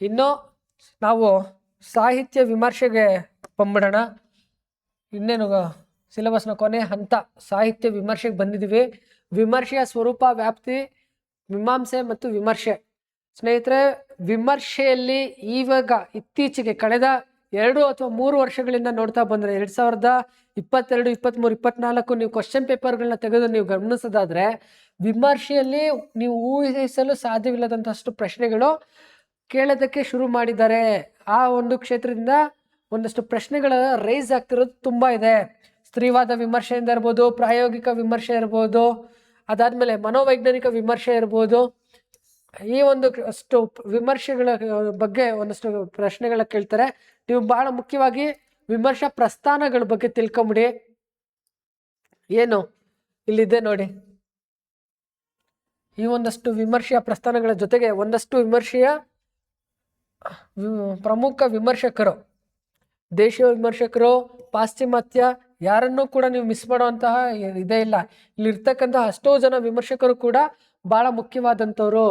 ಇನ್ನು ನಾವು ಸಾಹಿತ್ಯ ವಿಮರ್ಶೆಗೆ ಬಂದ್ಬಿಡೋಣ. ಇನ್ನೇನು ಸಿಲೆಬಸ್ನ ಕೊನೆ ಹಂತ ಸಾಹಿತ್ಯ ವಿಮರ್ಶೆಗೆ ಬಂದಿದ್ದೀವಿ. ವಿಮರ್ಶೆಯ ಸ್ವರೂಪ, ವ್ಯಾಪ್ತಿ, ಮೀಮಾಂಸೆ ಮತ್ತು ವಿಮರ್ಶೆ. ಸ್ನೇಹಿತರೆ, ವಿಮರ್ಶೆಯಲ್ಲಿ ಇವಾಗ ಇತ್ತೀಚೆಗೆ ಕಳೆದ 2 ಅಥವಾ 3 ವರ್ಷಗಳಿಂದ ನೋಡ್ತಾ ಬಂದರೆ 2022, 23, 24 ನೀವು ಕ್ವಶನ್ ಪೇಪರ್ಗಳನ್ನ ತೆಗೆದು ನೀವು ಗಮನಿಸೋದಾದ್ರೆ ವಿಮರ್ಶೆಯಲ್ಲಿ ನೀವು ಊಹಿಸಲು ಸಾಧ್ಯವಿಲ್ಲದಂತಷ್ಟು ಪ್ರಶ್ನೆಗಳು ಕೇಳೋದಕ್ಕೆ ಶುರು ಮಾಡಿದ್ದಾರೆ. ಆ ಒಂದು ಕ್ಷೇತ್ರದಿಂದ ಒಂದಷ್ಟು ಪ್ರಶ್ನೆಗಳ ರೈಸ್ ಆಗ್ತಿರೋದು ತುಂಬ ಇದೆ. ಸ್ತ್ರೀವಾದ ವಿಮರ್ಶೆಯಿಂದ ಇರ್ಬೋದು, ಪ್ರಾಯೋಗಿಕ ವಿಮರ್ಶೆ ಇರ್ಬೋದು, ಅದಾದಮೇಲೆ ಮನೋವೈಜ್ಞಾನಿಕ ವಿಮರ್ಶೆ ಇರ್ಬೋದು. ಈ ಅಷ್ಟು ವಿಮರ್ಶೆಗಳ ಬಗ್ಗೆ ಒಂದಷ್ಟು ಪ್ರಶ್ನೆಗಳ ಕೇಳ್ತಾರೆ. ನೀವು ಬಹಳ ಮುಖ್ಯವಾಗಿ ವಿಮರ್ಶಾ ಪ್ರಸ್ಥಾನಗಳ ಬಗ್ಗೆ ತಿಳ್ಕೊಂಬಿಡಿ. ಏನು ಇಲ್ಲಿದೆ ನೋಡಿ, ಈ ಒಂದಷ್ಟು ವಿಮರ್ಶೆಯ ಪ್ರಸ್ಥಾನಗಳ ಜೊತೆಗೆ ಒಂದಷ್ಟು ವಿಮರ್ಶೆಯ ಪ್ರಮುಖ ವಿಮರ್ಶಕರು, ದೇಶೀಯ ವಿಮರ್ಶಕರು, ಪಾಶ್ಚಿಮಾತ್ಯ, ಯಾರನ್ನೂ ಕೂಡ ನೀವು ಮಿಸ್ ಮಾಡುವಂತಹ ಇದೇ ಇಲ್ಲ. ಇಲ್ಲಿರ್ತಕ್ಕಂತಹ ಎಷ್ಟೋ ಜನ ವಿಮರ್ಶಕರು ಕೂಡ ಬಹಳ ಮುಖ್ಯವಾದಂಥವ್ರು.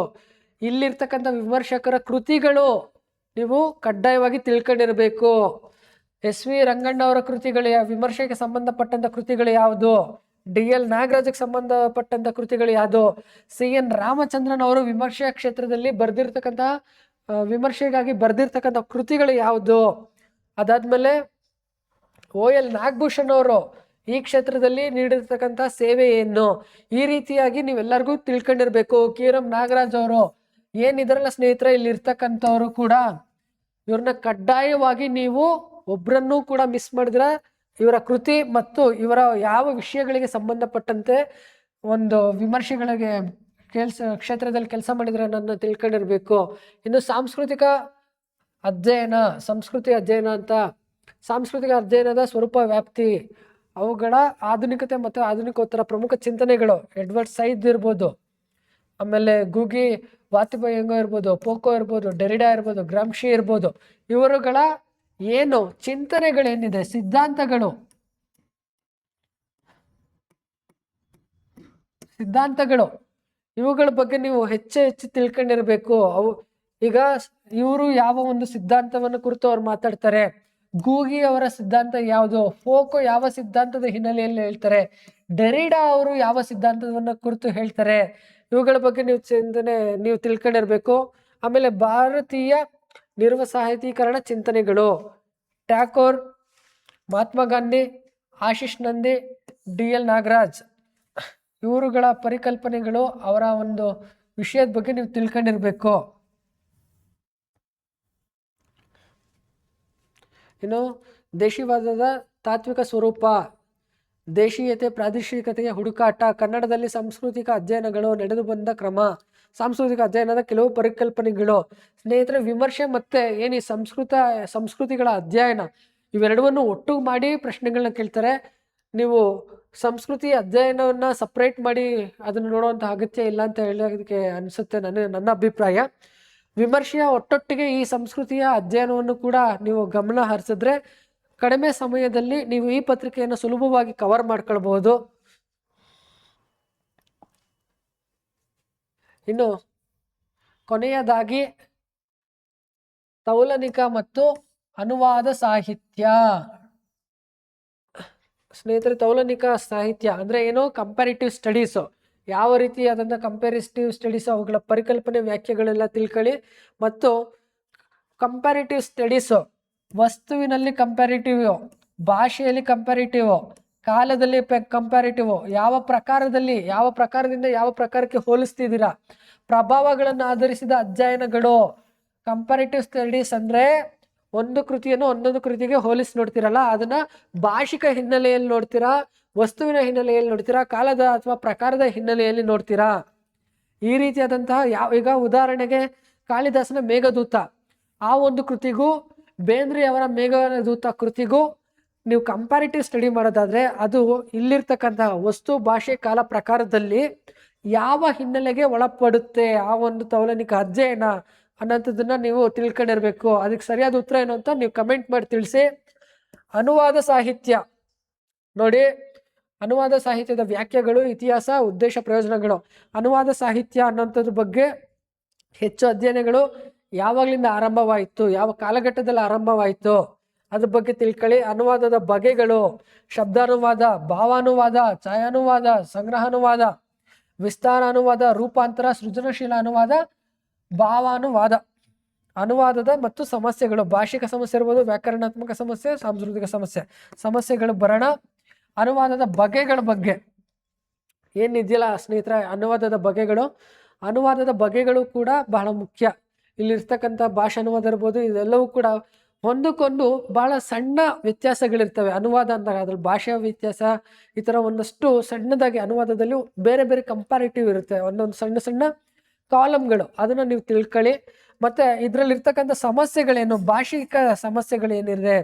ಇಲ್ಲಿರ್ತಕ್ಕಂಥ ವಿಮರ್ಶಕರ ಕೃತಿಗಳು ನೀವು ಕಡ್ಡಾಯವಾಗಿ ತಿಳ್ಕೊಂಡಿರಬೇಕು. SV ರಂಗಣ್ಣ ಅವರ ಕೃತಿಗಳು, ವಿಮರ್ಶೆಗೆ ಸಂಬಂಧಪಟ್ಟಂಥ ಕೃತಿಗಳು ಯಾವುದು, DL ನಾಗರಾಜ್ಗೆ ಸಂಬಂಧಪಟ್ಟಂಥ ಕೃತಿಗಳು ಯಾವುದು, CN ರಾಮಚಂದ್ರನ್ ಅವರು ವಿಮರ್ಶೆಯ ಕ್ಷೇತ್ರದಲ್ಲಿ ಬರೆದಿರ್ತಕ್ಕಂತಹ ವಿಮರ್ಶೆಗಾಗಿ ಬರೆದಿರ್ತಕ್ಕಂಥ ಕೃತಿಗಳು ಯಾವುದು, ಅದಾದ್ಮೇಲೆ OL ನಾಗಭೂಷಣ್ ಅವರು ಈ ಕ್ಷೇತ್ರದಲ್ಲಿ ನೀಡಿರ್ತಕ್ಕಂಥ ಸೇವೆ ಏನು, ಈ ರೀತಿಯಾಗಿ ನೀವೆಲ್ಲರಿಗೂ ತಿಳ್ಕೊಂಡಿರ್ಬೇಕು. KM ನಾಗರಾಜ್ ಅವರು ಏನಿದ್ರಲ್ಲ ಸ್ನೇಹಿತರೆ, ಇಲ್ಲಿ ಇರ್ತಕ್ಕಂಥವ್ರು ಕೂಡ ಇವ್ರನ್ನ ಕಡ್ಡಾಯವಾಗಿ ನೀವು ಒಬ್ರನ್ನೂ ಕೂಡ ಮಿಸ್ ಮಾಡಿದ್ರೆ ಇವರ ಕೃತಿ ಮತ್ತು ಇವರ ಯಾವ ವಿಷಯಗಳಿಗೆ ಸಂಬಂಧಪಟ್ಟಂತೆ ಒಂದು ವಿಮರ್ಶೆಗಳಿಗೆ ಕ್ಷೇತ್ರದಲ್ಲಿ ಕೆಲಸ ಮಾಡಿದ್ರೆ ನನ್ನ ತಿಳ್ಕೊಂಡಿರ್ಬೇಕು. ಇನ್ನು ಸಾಂಸ್ಕೃತಿಕ ಅಧ್ಯಯನ, ಸಂಸ್ಕೃತಿ ಅಧ್ಯಯನ ಅಂತ, ಸಾಂಸ್ಕೃತಿಕ ಅಧ್ಯಯನದ ಸ್ವರೂಪ, ವ್ಯಾಪ್ತಿ, ಅವುಗಳ ಆಧುನಿಕತೆ ಮತ್ತು ಆಧುನಿಕೋತ್ತರ ಪ್ರಮುಖ ಚಿಂತನೆಗಳು, ಎಡ್ವರ್ಡ್ ಸೈದ್ ಇರ್ಬೋದು, ಆಮೇಲೆ ಗೂಗಿ ವಾತಿಭಯಂಗ ಇರ್ಬೋದು, ಪೋಕೋ ಇರ್ಬೋದು, ಡೆರಿಡಾ ಇರ್ಬೋದು, ಗ್ರಾಮ್ಶಿ ಇರ್ಬೋದು, ಇವರುಗಳ ಏನು ಚಿಂತನೆಗಳೇನಿದೆ, ಸಿದ್ಧಾಂತಗಳು ಇವುಗಳ ಬಗ್ಗೆ ನೀವು ಹೆಚ್ಚು ತಿಳ್ಕೊಂಡಿರ್ಬೇಕು. ಈಗ ಇವರು ಯಾವ ಒಂದು ಸಿದ್ಧಾಂತವನ್ನು ಕುರಿತು ಅವ್ರು ಮಾತಾಡ್ತಾರೆ, ಗೂಗಿ ಅವರ ಸಿದ್ಧಾಂತ ಯಾವುದು, ಫೋಕೋ ಯಾವ ಸಿದ್ಧಾಂತದ ಹಿನ್ನೆಲೆಯಲ್ಲಿ ಹೇಳ್ತಾರೆ, ಡೆರಿಡಾ ಅವರು ಯಾವ ಸಿದ್ಧಾಂತವನ್ನು ಕುರಿತು ಹೇಳ್ತಾರೆ, ಇವುಗಳ ಬಗ್ಗೆ ನೀವು ತಿಳ್ಕೊಂಡಿರ್ಬೇಕು. ಆಮೇಲೆ ಭಾರತೀಯ ನಿರ್ವಸಾಹಿತೀಕರಣ ಚಿಂತನೆಗಳು, ಟ್ಯಾಕೋರ್, ಮಹಾತ್ಮ ಗಾಂಧಿ, ಆಶೀಶ್ ನಂದಿ, DL ನಾಗರಾಜ್, ಇವರುಗಳ ಪರಿಕಲ್ಪನೆಗಳು, ಅವರ ಒಂದು ವಿಷಯದ ಬಗ್ಗೆ ನೀವು ತಿಳ್ಕೊಂಡಿರ್ಬೇಕು. ಇನ್ನು ದೇಶೀವಾದದ ತಾತ್ವಿಕ ಸ್ವರೂಪ, ದೇಶೀಯತೆ, ಪ್ರಾದೇಶಿಕತೆಯ ಹುಡುಕಾಟ, ಕನ್ನಡದಲ್ಲಿ ಸಾಂಸ್ಕೃತಿಕ ಅಧ್ಯಯನಗಳು, ನಡೆದು ಬಂದ ಕ್ರಮ, ಸಾಂಸ್ಕೃತಿಕ ಅಧ್ಯಯನದ ಕೆಲವು ಪರಿಕಲ್ಪನೆಗಳು. ಸ್ನೇಹಿತರೆ, ವಿಮರ್ಶೆ ಮತ್ತೆ ಏನು ಈ ಸಂಸ್ಕೃತಿಗಳ ಅಧ್ಯಯನ ಇವೆರಡವನ್ನು ಒಟ್ಟು ಮಾಡಿ ಪ್ರಶ್ನೆಗಳನ್ನ ಕೇಳ್ತಾರೆ. ನೀವು ಸಂಸ್ಕೃತಿ ಅಧ್ಯಯನವನ್ನು ಸಪ್ರೇಟ್ ಮಾಡಿ ಅದನ್ನು ನೋಡುವಂಥ ಅಗತ್ಯ ಇಲ್ಲ ಅಂತ ಹೇಳೋದಕ್ಕೆ ಅನಿಸುತ್ತೆ ನನ್ನ ಅಭಿಪ್ರಾಯ. ವಿಮರ್ಶೆಯ ಒಟ್ಟೊಟ್ಟಿಗೆ ಈ ಸಂಸ್ಕೃತಿಯ ಅಧ್ಯಯನವನ್ನು ಕೂಡ ನೀವು ಗಮನ ಹರಿಸಿದ್ರೆ ಕಡಿಮೆ ಸಮಯದಲ್ಲಿ ನೀವು ಈ ಪತ್ರಿಕೆಯನ್ನು ಸುಲಭವಾಗಿ ಕವರ್ ಮಾಡ್ಕೊಳ್ಬಹುದು. ಇನ್ನು ಕೊನೆಯದಾಗಿ ತೌಲನಿಕ ಮತ್ತು ಅನುವಾದ ಸಾಹಿತ್ಯ. ಸ್ನೇಹಿತರೆ, ತೌಲನಿಕ ಸಾಹಿತ್ಯ ಅಂದರೆ ಏನು, ಕಂಪ್ಯಾರಿಟಿವ್ ಸ್ಟಡೀಸು, ಯಾವ ರೀತಿಯಾದಂಥ ಕಂಪ್ಯಾರಿಟಿವ್ ಸ್ಟಡೀಸ್, ಅವುಗಳ ಪರಿಕಲ್ಪನೆ, ವ್ಯಾಖ್ಯೆಗಳೆಲ್ಲ ತಿಳ್ಕೊಳ್ಳಿ. ಮತ್ತು ಕಂಪ್ಯಾರಿಟಿವ್ ಸ್ಟಡೀಸು ವಸ್ತುವಿನಲ್ಲಿ ಕಂಪ್ಯಾರಿಟಿವ್, ಭಾಷೆಯಲ್ಲಿ ಕಂಪ್ಯಾರಿಟಿವ್, ಕಾಲದಲ್ಲಿ ಕಂಪ್ಯಾರಿಟಿವ್, ಯಾವ ಪ್ರಕಾರದಿಂದ ಯಾವ ಪ್ರಕಾರಕ್ಕೆ ಹೋಲಿಸ್ತಿದ್ದೀರಾ, ಪ್ರಭಾವಗಳನ್ನು ಆಧರಿಸಿದ ಅಧ್ಯಯನಗಳು. ಕಂಪ್ಯಾರಿಟಿವ್ ಸ್ಟಡೀಸ್ ಅಂದರೆ ಒಂದು ಕೃತಿಯನ್ನು ಒಂದೊಂದು ಕೃತಿಗೆ ಹೋಲಿಸಿ ನೋಡ್ತಿರಲ್ಲ, ಅದನ್ನ ಭಾಷಿಕ ಹಿನ್ನೆಲೆಯಲ್ಲಿ ನೋಡ್ತೀರಾ, ವಸ್ತುವಿನ ಹಿನ್ನೆಲೆಯಲ್ಲಿ ನೋಡ್ತೀರಾ, ಕಾಲದ ಅಥವಾ ಪ್ರಕಾರದ ಹಿನ್ನೆಲೆಯಲ್ಲಿ ನೋಡ್ತೀರಾ. ಈ ರೀತಿಯಾದಂತಹ ಈಗ ಉದಾಹರಣೆಗೆ ಕಾಳಿದಾಸನ ಮೇಘದೂತ, ಆ ಒಂದು ಕೃತಿಗೂ ಬೇಂದ್ರೆ ಅವರ ಮೇಘದೂತ ಕೃತಿಗೂ ನೀವು ಕಂಪ್ಯಾರಿಟಿವ್ ಸ್ಟಡಿ ಮಾಡೋದಾದ್ರೆ ಅದು ಇಲ್ಲಿರ್ತಕ್ಕಂತಹ ವಸ್ತು, ಭಾಷೆ, ಕಾಲ, ಪ್ರಕಾರದಲ್ಲಿ ಯಾವ ಹಿನ್ನೆಲೆಗೆ ಒಳಪಡುತ್ತೆ ಆ ಒಂದು ತೌಲನಿಕ ಅಧ್ಯಯನ ಅನ್ನೋಂಥದ್ದನ್ನ ನೀವು ತಿಳ್ಕೊಂಡಿರ್ಬೇಕು. ಅದಕ್ಕೆ ಸರಿಯಾದ ಉತ್ತರ ಏನು ಅಂತ ನೀವು ಕಮೆಂಟ್ ಮಾಡಿ ತಿಳಿಸಿ. ಅನುವಾದ ಸಾಹಿತ್ಯ ನೋಡಿ, ಅನುವಾದ ಸಾಹಿತ್ಯದ ವ್ಯಾಖ್ಯೆಗಳು, ಇತಿಹಾಸ, ಉದ್ದೇಶ, ಪ್ರಯೋಜನಗಳು. ಅನುವಾದ ಸಾಹಿತ್ಯ ಅನ್ನೋಂಥದ್ರ ಬಗ್ಗೆ ಹೆಚ್ಚು ಅಧ್ಯಯನಗಳು ಯಾವಾಗಲಿಂದ ಆರಂಭವಾಯಿತು, ಯಾವ ಕಾಲಘಟ್ಟದಲ್ಲಿ ಆರಂಭವಾಯಿತು ಅದ್ರ ಬಗ್ಗೆ ತಿಳ್ಕೊಳ್ಳಿ. ಅನುವಾದದ ಬಗೆಗಳು: ಶಬ್ದಾನುವಾದ, ಭಾವಾನುವಾದ, ಛಾಯಾನುವಾದ, ಸಂಗ್ರಹಾನುವಾದ, ವಿಸ್ತಾರ ಅನುವಾದ, ರೂಪಾಂತರ, ಸೃಜನಶೀಲ ಅನುವಾದ, ಭಾವಾನುವಾದ. ಅನುವಾದದ ಮತ್ತು ಸಮಸ್ಯೆಗಳು: ಭಾಷಿಕ ಸಮಸ್ಯೆ ಇರ್ಬೋದು, ವ್ಯಾಕರಣಾತ್ಮಕ ಸಮಸ್ಯೆ, ಸಾಂಸ್ಕೃತಿಕ ಸಮಸ್ಯೆ. ಸಮಸ್ಯೆಗಳು ಬರೋಣ. ಅನುವಾದದ ಬಗೆಗಳ ಬಗ್ಗೆ ಏನಿದೆಯಲ್ಲ ಸ್ನೇಹಿತರೆ, ಅನುವಾದದ ಬಗೆಗಳು. ಅನುವಾದದ ಬಗೆಗಳು ಕೂಡ ಬಹಳ ಮುಖ್ಯ. ಇಲ್ಲಿರ್ತಕ್ಕಂಥ ಭಾಷಾ ಅನುವಾದ ಇರ್ಬೋದು, ಇದೆಲ್ಲವೂ ಕೂಡ ಒಂದಕ್ಕೊಂದು ಬಹಳ ಸಣ್ಣ ವ್ಯತ್ಯಾಸಗಳಿರ್ತವೆ. ಅನುವಾದ ಅಂದಾಗ ಅದ್ರಲ್ಲಿ ಭಾಷೆಯ ವ್ಯತ್ಯಾಸ, ಈ ಥರ ಒಂದಷ್ಟು ಸಣ್ಣದಾಗಿ ಅನುವಾದದಲ್ಲಿ ಬೇರೆ ಬೇರೆ ಕಂಪ್ಯಾರಿಟಿವ್ ಇರುತ್ತೆ, ಒಂದೊಂದು ಸಣ್ಣ ಸಣ್ಣ ಕಾಲಮ್ಗಳು. ಅದನ್ನು ನೀವು ತಿಳ್ಕೊಳ್ಳಿ. ಮತ್ತು ಇದರಲ್ಲಿರ್ತಕ್ಕಂಥ ಸಮಸ್ಯೆಗಳೇನು, ಭಾಷಿಕ ಸಮಸ್ಯೆಗಳೇನಿದೆ,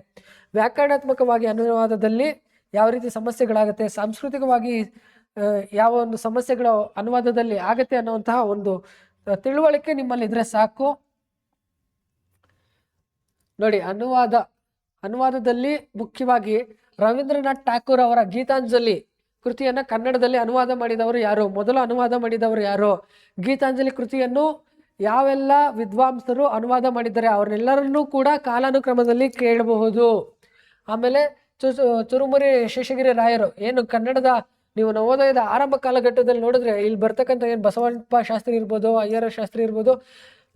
ವ್ಯಾಕರಣಾತ್ಮಕವಾಗಿ ಅನುವಾದದಲ್ಲಿ ಯಾವ ರೀತಿ ಸಮಸ್ಯೆಗಳಾಗುತ್ತೆ, ಸಾಂಸ್ಕೃತಿಕವಾಗಿ ಯಾವ ಒಂದು ಸಮಸ್ಯೆಗಳು ಅನುವಾದದಲ್ಲಿ ಆಗುತ್ತೆ ಅನ್ನುವಂತಹ ಒಂದು ತಿಳುವಳಿಕೆ ನಿಮ್ಮಲ್ಲಿ ಇದ್ರೆ ಸಾಕು. ನೋಡಿ, ಅನುವಾದದಲ್ಲಿ ಮುಖ್ಯವಾಗಿ ರವೀಂದ್ರನಾಥ್ ಠಾಕೂರ್ ಅವರ ಗೀತಾಂಜಲಿ ಕೃತಿಯನ್ನು ಕನ್ನಡದಲ್ಲಿ ಅನುವಾದ ಮಾಡಿದವರು ಯಾರು, ಮೊದಲು ಅನುವಾದ ಮಾಡಿದವರು ಯಾರು, ಗೀತಾಂಜಲಿ ಕೃತಿಯನ್ನು ಯಾವೆಲ್ಲ ವಿದ್ವಾಂಸರು ಅನುವಾದ ಮಾಡಿದ್ದಾರೆ ಅವ್ರನ್ನೆಲ್ಲರನ್ನೂ ಕೂಡ ಕಾಲಾನುಕ್ರಮದಲ್ಲಿ ಕೇಳಬಹುದು. ಆಮೇಲೆ ಚುರುಮುರಿ ಶೇಷಗಿರಿ ರಾಯರು, ಏನು ಕನ್ನಡದ ನೀವು ನವೋದಯದ ಆರಂಭ ಕಾಲಘಟ್ಟದಲ್ಲಿ ನೋಡಿದ್ರೆ ಇಲ್ಲಿ ಬರ್ತಕ್ಕಂಥ ಏನು ಬಸವಪ್ಪ ಶಾಸ್ತ್ರಿ ಇರ್ಬೋದು, ಅಯ್ಯರ ಶಾಸ್ತ್ರಿ ಇರ್ಬೋದು,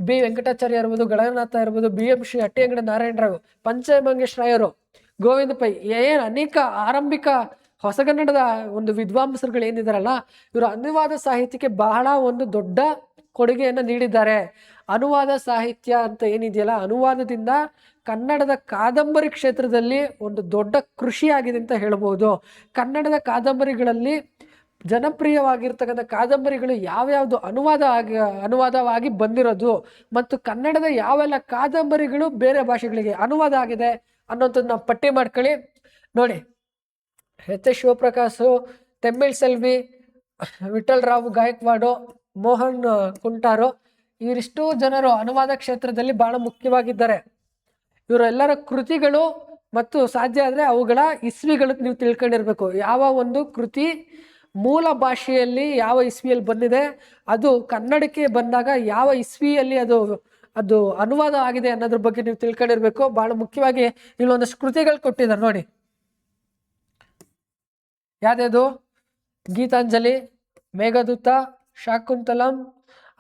ಬಿ ವೆಂಕಟಾಚಾರ್ಯ ಇರ್ಬೋದು, ಗಳಗನಾಥ ಇರ್ಬೋದು, BM ಶ್ರೀ ಹಟ್ಟಿಯಂಗಡ ನಾರಾಯಣರಾವ್, ಪಂಚಮಂಗೇಶ್ ರಾಯರು, ಗೋವಿಂದ ಪೈ, ಏನು ಅನೇಕ ಆರಂಭಿಕ ಹೊಸಗನ್ನಡದ ಒಂದು ವಿದ್ವಾಂಸರುಗಳು ಏನಿದಾರಲ್ಲ, ಇವರು ಅನುವಾದ ಸಾಹಿತ್ಯಕ್ಕೆ ಬಹಳ ಒಂದು ದೊಡ್ಡ ಕೊಡುಗೆಯನ್ನು ನೀಡಿದ್ದಾರೆ. ಅನುವಾದ ಸಾಹಿತ್ಯ ಅಂತ ಏನಿದೆಯಲ್ಲ, ಅನುವಾದದಿಂದ ಕನ್ನಡದ ಕಾದಂಬರಿ ಕ್ಷೇತ್ರದಲ್ಲಿ ಒಂದು ದೊಡ್ಡ ಕೃಷಿಯಾಗಿದೆ ಅಂತ ಹೇಳ್ಬೋದು. ಕನ್ನಡದ ಕಾದಂಬರಿಗಳಲ್ಲಿ ಜನಪ್ರಿಯವಾಗಿರ್ತಕ್ಕಂಥ ಕಾದಂಬರಿಗಳು ಯಾವ್ಯಾವುದು ಅನುವಾದವಾಗಿ ಬಂದಿರೋದು ಮತ್ತು ಕನ್ನಡದ ಯಾವೆಲ್ಲ ಕಾದಂಬರಿಗಳು ಬೇರೆ ಭಾಷೆಗಳಿಗೆ ಅನುವಾದ ಆಗಿದೆ ಅನ್ನೋಂಥದ್ದು ನಾವು ಪಟ್ಟಿ ಮಾಡ್ಕೊಳ್ಳಿ. ನೋಡಿ, ಎಚ್.ಎಸ್. ಶಿವಪ್ರಕಾಶ್, ತೆಮ್ಮಿಳ್ ಸೆಲ್ವಿ, ವಿಠಲ್ ರಾವ್ ಗಾಯಕ್ವಾಡು, ಮೋಹನ್ ಕುಂಟಾರು, ಇವರಿಷ್ಟು ಜನರು ಅನುವಾದ ಕ್ಷೇತ್ರದಲ್ಲಿ ಬಹಳ ಮುಖ್ಯವಾಗಿದ್ದಾರೆ. ಇವರೆಲ್ಲರ ಕೃತಿಗಳು ಮತ್ತು ಸಾಧ್ಯ ಆದರೆ ಅವುಗಳ ಇಸ್ವಿಗಳು ನೀವು ತಿಳ್ಕೊಂಡಿರ್ಬೇಕು. ಯಾವ ಒಂದು ಕೃತಿ ಮೂಲ ಭಾಷೆಯಲ್ಲಿ ಯಾವ ಇಸ್ವಿಯಲ್ಲಿ ಬಂದಿದೆ, ಅದು ಕನ್ನಡಕ್ಕೆ ಬಂದಾಗ ಯಾವ ಇಸ್ವಿಯಲ್ಲಿ ಅದು ಅನುವಾದ ಆಗಿದೆ ಅನ್ನೋದ್ರ ಬಗ್ಗೆ ನೀವು ತಿಳ್ಕೊಂಡಿರ್ಬೇಕು. ಬಹಳ ಮುಖ್ಯವಾಗಿ ಇಲ್ಲೊಂದಷ್ಟು ಕೃತಿಗಳು ಕೊಟ್ಟಿದ್ದಾರೆ ನೋಡಿ. ಯಾವ್ದು? ಗೀತಾಂಜಲಿ, ಮೇಘದೂತ, ಶಾಕುಂತಲಂ,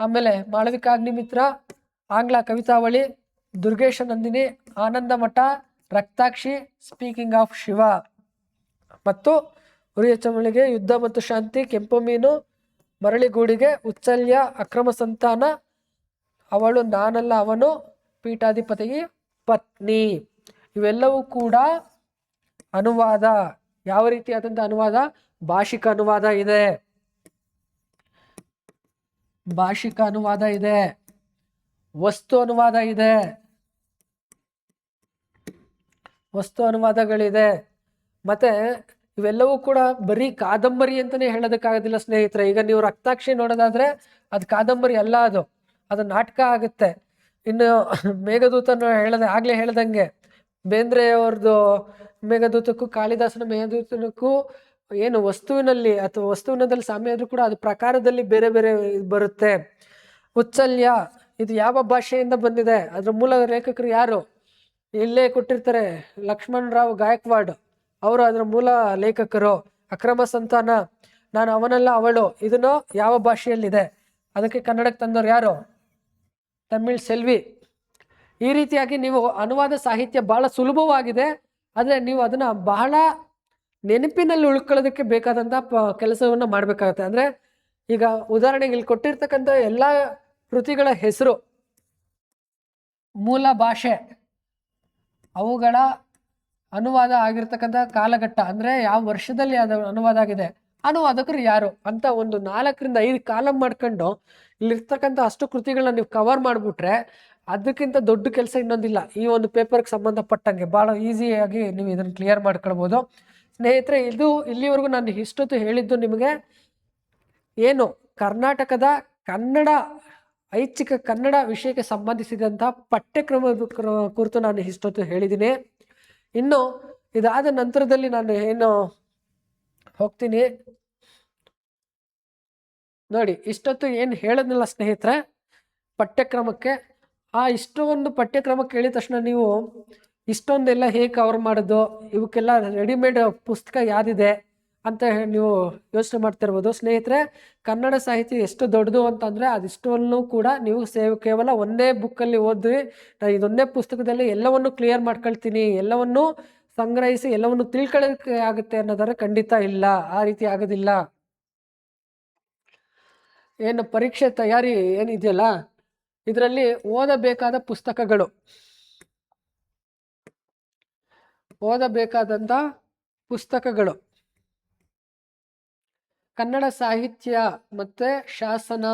ಆಮೇಲೆ ಮಾಳವಿಕಾಗ್ನಿಮಿತ್ರ, ಆಂಗ್ಲ ಕವಿತಾವಳಿ, ದುರ್ಗೇಶ ನಂದಿನಿ, ಆನಂದ ಮಠ, ರಕ್ತಾಕ್ಷಿ, ಸ್ಪೀಕಿಂಗ್ ಆಫ್ ಶಿವ, ಮತ್ತು ಉರಿಯ ಚಮಳಿಗೆ, ಯುದ್ಧ ಮತ್ತು ಶಾಂತಿ, ಕೆಂಪು ಮೀನು, ಮರಳಿಗೂಡಿಗೆ, ಉಚ್ಚಲ್ಯ, ಅಕ್ರಮ ಸಂತಾನ, ಅವಳು ನಾನಲ್ಲ ಅವನು, ಪೀಠಾಧಿಪತಿಗೆ ಪತ್ನಿ. ಇವೆಲ್ಲವೂ ಕೂಡ ಅನುವಾದ. ಯಾವ ರೀತಿಯಾದಂಥ ಅನುವಾದ? ಭಾಷಿಕ ಅನುವಾದ ಇದೆ, ಭಾಷಿಕ ಅನುವಾದ ಇದೆ, ವಸ್ತು ಅನುವಾದ ಇದೆ, ವಸ್ತು ಅನುವಾದಗಳಿದೆ. ಮತ್ತೆ ಇವೆಲ್ಲವೂ ಕೂಡ ಬರೀ ಕಾದಂಬರಿ ಅಂತಾನೆ ಹೇಳೋದಕ್ಕಾಗೋದಿಲ್ಲ ಸ್ನೇಹಿತರೆ. ಈಗ ನೀವು ರಕ್ತಾಕ್ಷಿ ನೋಡೋದಾದ್ರೆ ಅದು ಕಾದಂಬರಿ ಅಲ್ಲ, ಅದು ನಾಟಕ ಆಗುತ್ತೆ. ಇನ್ನು ಮೇಘದೂತನ ಆಗ್ಲೇ ಹೇಳ್ದಂಗೆ ಬೇಂದ್ರೆ ಅವ್ರದ್ದು ಮೇಘದೂತಕ್ಕೂ ಕಾಳಿದಾಸನ ಮೇಘದೂತನಕ್ಕೂ ಏನು ವಸ್ತುವಿನಲ್ಲಿ ಅಥವಾ ವಸ್ತುವಿನದಲ್ಲಿ ಸಾಮ್ಯ ಆದ್ರೂ ಕೂಡ ಅದು ಪ್ರಕಾರದಲ್ಲಿ ಬೇರೆ ಬೇರೆ ಬರುತ್ತೆ. ಉಚ್ಚಲ್ಯ ಇದು ಯಾವ ಭಾಷೆಯಿಂದ ಬಂದಿದೆ, ಅದ್ರ ಮೂಲ ಲೇಖಕರು ಯಾರು ಇಲ್ಲೇ ಕೊಟ್ಟಿರ್ತಾರೆ, ಲಕ್ಷ್ಮಣ್ ರಾವ್ ಗಾಯಕ್ವಾಡ್ ಅವರು ಅದರ ಮೂಲ ಲೇಖಕರು. ಅಕ್ರಮ ಸಂತಾನ, ನಾನು ಅವನಲ್ಲ ಅವಳು, ಇದನ್ನು ಯಾವ ಭಾಷೆಯಲ್ಲಿದೆ, ಅದಕ್ಕೆ ಕನ್ನಡಕ್ಕೆ ತಂದವರು ಯಾರು? ತಮಿಳ್ ಸೆಲ್ವಿ. ಈ ರೀತಿಯಾಗಿ ನೀವು ಅನುವಾದ ಸಾಹಿತ್ಯ ಬಹಳ ಸುಲಭವಾಗಿದೆ, ಆದರೆ ನೀವು ಅದನ್ನ ಬಹಳ ನೆನಪಿನಲ್ಲಿ ಉಳ್ಕೊಳ್ಳೋದಕ್ಕೆ ಬೇಕಾದಂಥ ಕೆಲಸವನ್ನು ಮಾಡಬೇಕಾಗತ್ತೆ. ಅಂದರೆ ಈಗ ಉದಾಹರಣೆಗೆ ಇಲ್ಲಿ ಕೊಟ್ಟಿರ್ತಕ್ಕಂಥ ಎಲ್ಲ ಕೃತಿಗಳ ಹೆಸರು, ಮೂಲ ಭಾಷೆ, ಅವುಗಳ ಅನುವಾದ ಆಗಿರ್ತಕ್ಕಂಥ ಕಾಲಘಟ್ಟ, ಅಂದರೆ ಯಾವ ವರ್ಷದಲ್ಲಿ ಅದು ಅನುವಾದ ಆಗಿದೆ, ಅನುವಾದಕರು ಯಾರು ಅಂತ ಒಂದು 4 ರಿಂದ 5 ಕಾಲಮ್ ಮಾಡ್ಕೊಂಡು ಇಲ್ಲಿರ್ತಕ್ಕಂಥ ಅಷ್ಟು ಕೃತಿಗಳನ್ನ ನೀವು ಕವರ್ ಮಾಡಿಬಿಟ್ರೆ ಅದಕ್ಕಿಂತ ದೊಡ್ಡ ಕೆಲಸ ಇನ್ನೊಂದಿಲ್ಲ. ಈ ಒಂದು ಪೇಪರ್ಗೆ ಸಂಬಂಧಪಟ್ಟಂಗೆ ಭಾಳ ಈಸಿಯಾಗಿ ನೀವು ಇದನ್ನು ಕ್ಲಿಯರ್ ಮಾಡ್ಕೊಳ್ಬೋದು. ಸ್ನೇಹಿತರೆ, ಇದು ಇಲ್ಲಿವರೆಗೂ ನಾನು ಇಷ್ಟೊತ್ತು ಹೇಳಿದ್ದು ನಿಮಗೆ ಏನು ಕರ್ನಾಟಕದ ಕನ್ನಡ ಐಚ್ಛಿಕ ಕನ್ನಡ ವಿಷಯಕ್ಕೆ ಸಂಬಂಧಿಸಿದಂಥ ಪಠ್ಯಕ್ರಮದ ಕುರಿತು ನಾನು ಇಷ್ಟೊತ್ತು ಹೇಳಿದ್ದೀನಿ. ಇನ್ನು ಇದಾದ ನಂತರದಲ್ಲಿ ನಾನು ಏನು ಹೋಗ್ತೀನಿ ನೋಡಿ. ಇಷ್ಟೊತ್ತು ಏನು ಹೇಳೋದಿಲ್ಲ ಸ್ನೇಹಿತರೆ, ಪಠ್ಯಕ್ರಮಕ್ಕೆ ಇಷ್ಟೊಂದು ಪಠ್ಯಕ್ರಮ ಕೇಳಿದ ತಕ್ಷಣ ನೀವು ಇಷ್ಟೊಂದೆಲ್ಲ ಹೇಗೆ ಕವರ್ ಮಾಡೋದು, ಇವಕ್ಕೆಲ್ಲ ರೆಡಿಮೇಡ್ ಪುಸ್ತಕ ಯಾವ್ದಿದೆ ಅಂತ ನೀವು ಯೋಚನೆ ಮಾಡ್ತಿರ್ಬೋದು. ಸ್ನೇಹಿತರೆ, ಕನ್ನಡ ಸಾಹಿತ್ಯ ಎಷ್ಟು ದೊಡ್ಡದು ಅಂತಂದರೆ ಅದಿಷ್ಟನ್ನು ಕೂಡ ನೀವು ಕೇವಲ ಒಂದೇ ಬುಕ್ಕಲ್ಲಿ ಓದಿ ಇದೊಂದೇ ಪುಸ್ತಕದಲ್ಲಿ ಎಲ್ಲವನ್ನು ಕ್ಲಿಯರ್ ಮಾಡ್ಕೊಳ್ತೀನಿ, ಎಲ್ಲವನ್ನು ಸಂಗ್ರಹಿಸಿ ಎಲ್ಲವನ್ನು ತಿಳ್ಕೊಳ್ಳೋಕ್ಕೆ ಆಗುತ್ತೆ ಅನ್ನೋದಾದ್ರೆ ಖಂಡಿತ ಇಲ್ಲ, ಆ ರೀತಿ ಆಗೋದಿಲ್ಲ. ಏನು ಪರೀಕ್ಷೆ ತಯಾರಿ ಏನಿದೆಯಲ್ಲ, ಇದರಲ್ಲಿ ಓದಬೇಕಾದ ಪುಸ್ತಕಗಳು ಕನ್ನಡ ಸಾಹಿತ್ಯ ಮತ್ತು ಶಾಸನ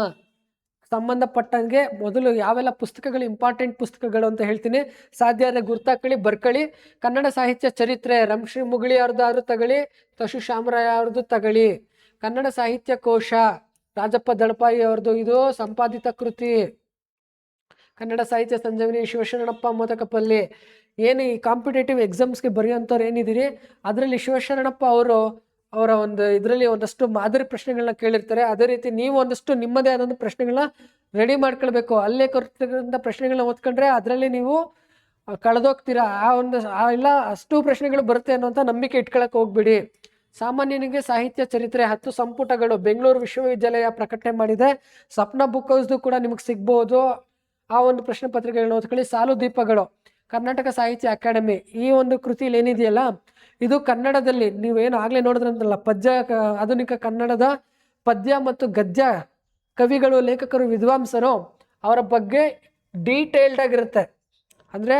ಸಂಬಂಧಪಟ್ಟಂಗೆ ಮೊದಲು ಯಾವೆಲ್ಲ ಪುಸ್ತಕಗಳು ಇಂಪಾರ್ಟೆಂಟ್ ಪುಸ್ತಕಗಳು ಅಂತ ಹೇಳ್ತೀನಿ. ಸಾಧ್ಯ ಆದರೆ ಗುರ್ತಾಕೊಳ್ಳಿ, ಬರ್ಕೊಳ್ಳಿ. ಕನ್ನಡ ಸಾಹಿತ್ಯ ಚರಿತ್ರೆ ರಂಶ್ರೀ ಮುಗುಳಿ ಅವ್ರದ್ದಾದ್ರೂ ತಗೊಳ್ಳಿ, ತಶು ಶಾಮರಾಯ ಅವ್ರದ್ದು ತಗೊಳ್ಳಿ. ಕನ್ನಡ ಸಾಹಿತ್ಯ ಕೋಶ ರಾಜಪ್ಪ ದಳಪಾಯಿ ಅವ್ರದ್ದು, ಇದು ಸಂಪಾದಿತ ಕೃತಿ. ಕನ್ನಡ ಸಾಹಿತ್ಯ ಸಂಜೀವಿನಿ ಶಿವಶರಣಪ್ಪ ಮೋದಕಪಲ್ಲಿ. ಏನು ಈ ಕಾಂಪಿಟೇಟಿವ್ ಎಕ್ಸಾಮ್ಸ್ಗೆ ಬರೆಯೋಂಥವ್ರು ಏನಿದ್ದೀರಿ, ಅದರಲ್ಲಿ ಶಿವಶರಣಪ್ಪ ಅವರ ಒಂದು ಇದರಲ್ಲಿ ಒಂದಷ್ಟು ಮಾದರಿ ಪ್ರಶ್ನೆಗಳನ್ನ ಕೇಳಿರ್ತಾರೆ. ಅದೇ ರೀತಿ ನೀವು ಒಂದಷ್ಟು ನಿಮ್ಮದೇ ಆದಂಥ ಪ್ರಶ್ನೆಗಳನ್ನ ರೆಡಿ ಮಾಡ್ಕೊಳ್ಬೇಕು. ಅಲ್ಲೇ ಕೊಟ್ಟಿರೋಂಥ ಪ್ರಶ್ನೆಗಳನ್ನ ಓದ್ಕೊಂಡ್ರೆ ಅದರಲ್ಲಿ ನೀವು ಕಳೆದೋಗ್ತೀರಾ. ಇಲ್ಲ ಅಷ್ಟು ಪ್ರಶ್ನೆಗಳು ಬರುತ್ತೆ ಅನ್ನೋಂಥ ನಂಬಿಕೆ ಇಟ್ಕೊಳಕ್ಕೆ ಹೋಗ್ಬಿಡಿ. ಸಾಮಾನ್ಯನಿಗೆ ಸಾಹಿತ್ಯ ಚರಿತ್ರೆ 10 ಸಂಪುಟಗಳು ಬೆಂಗಳೂರು ವಿಶ್ವವಿದ್ಯಾಲಯ ಪ್ರಕಟಣೆ ಮಾಡಿದೆ. ಸಪ್ನ ಬುಕ್ ಹೌಸ್ದು ಕೂಡ ನಿಮಗೆ ಸಿಗ್ಬೋದು. ಆ ಒಂದು ಪ್ರಶ್ನೆ ಪತ್ರಿಕೆಗಳನ್ನ ಓದ್ಕೊಳ್ಳಿ. ಸಾಲು ದೀಪಗಳು ಕರ್ನಾಟಕ ಸಾಹಿತ್ಯ ಅಕಾಡೆಮಿ, ಈ ಒಂದು ಕೃತಿಯಲ್ಲಿ ಏನಿದೆಯಲ್ಲ, ಇದು ಕನ್ನಡದಲ್ಲಿ ನೀವೇನು ಆಗಲೇ ನೋಡಿದ್ರಂತಲ್ಲ, ಆಧುನಿಕ ಕನ್ನಡದ ಪದ್ಯ ಮತ್ತು ಗದ್ಯ ಕವಿಗಳು, ಲೇಖಕರು, ವಿದ್ವಾಂಸರು ಅವರ ಬಗ್ಗೆ ಡೀಟೇಲ್ಡ್ ಆಗಿರುತ್ತೆ. ಅಂದರೆ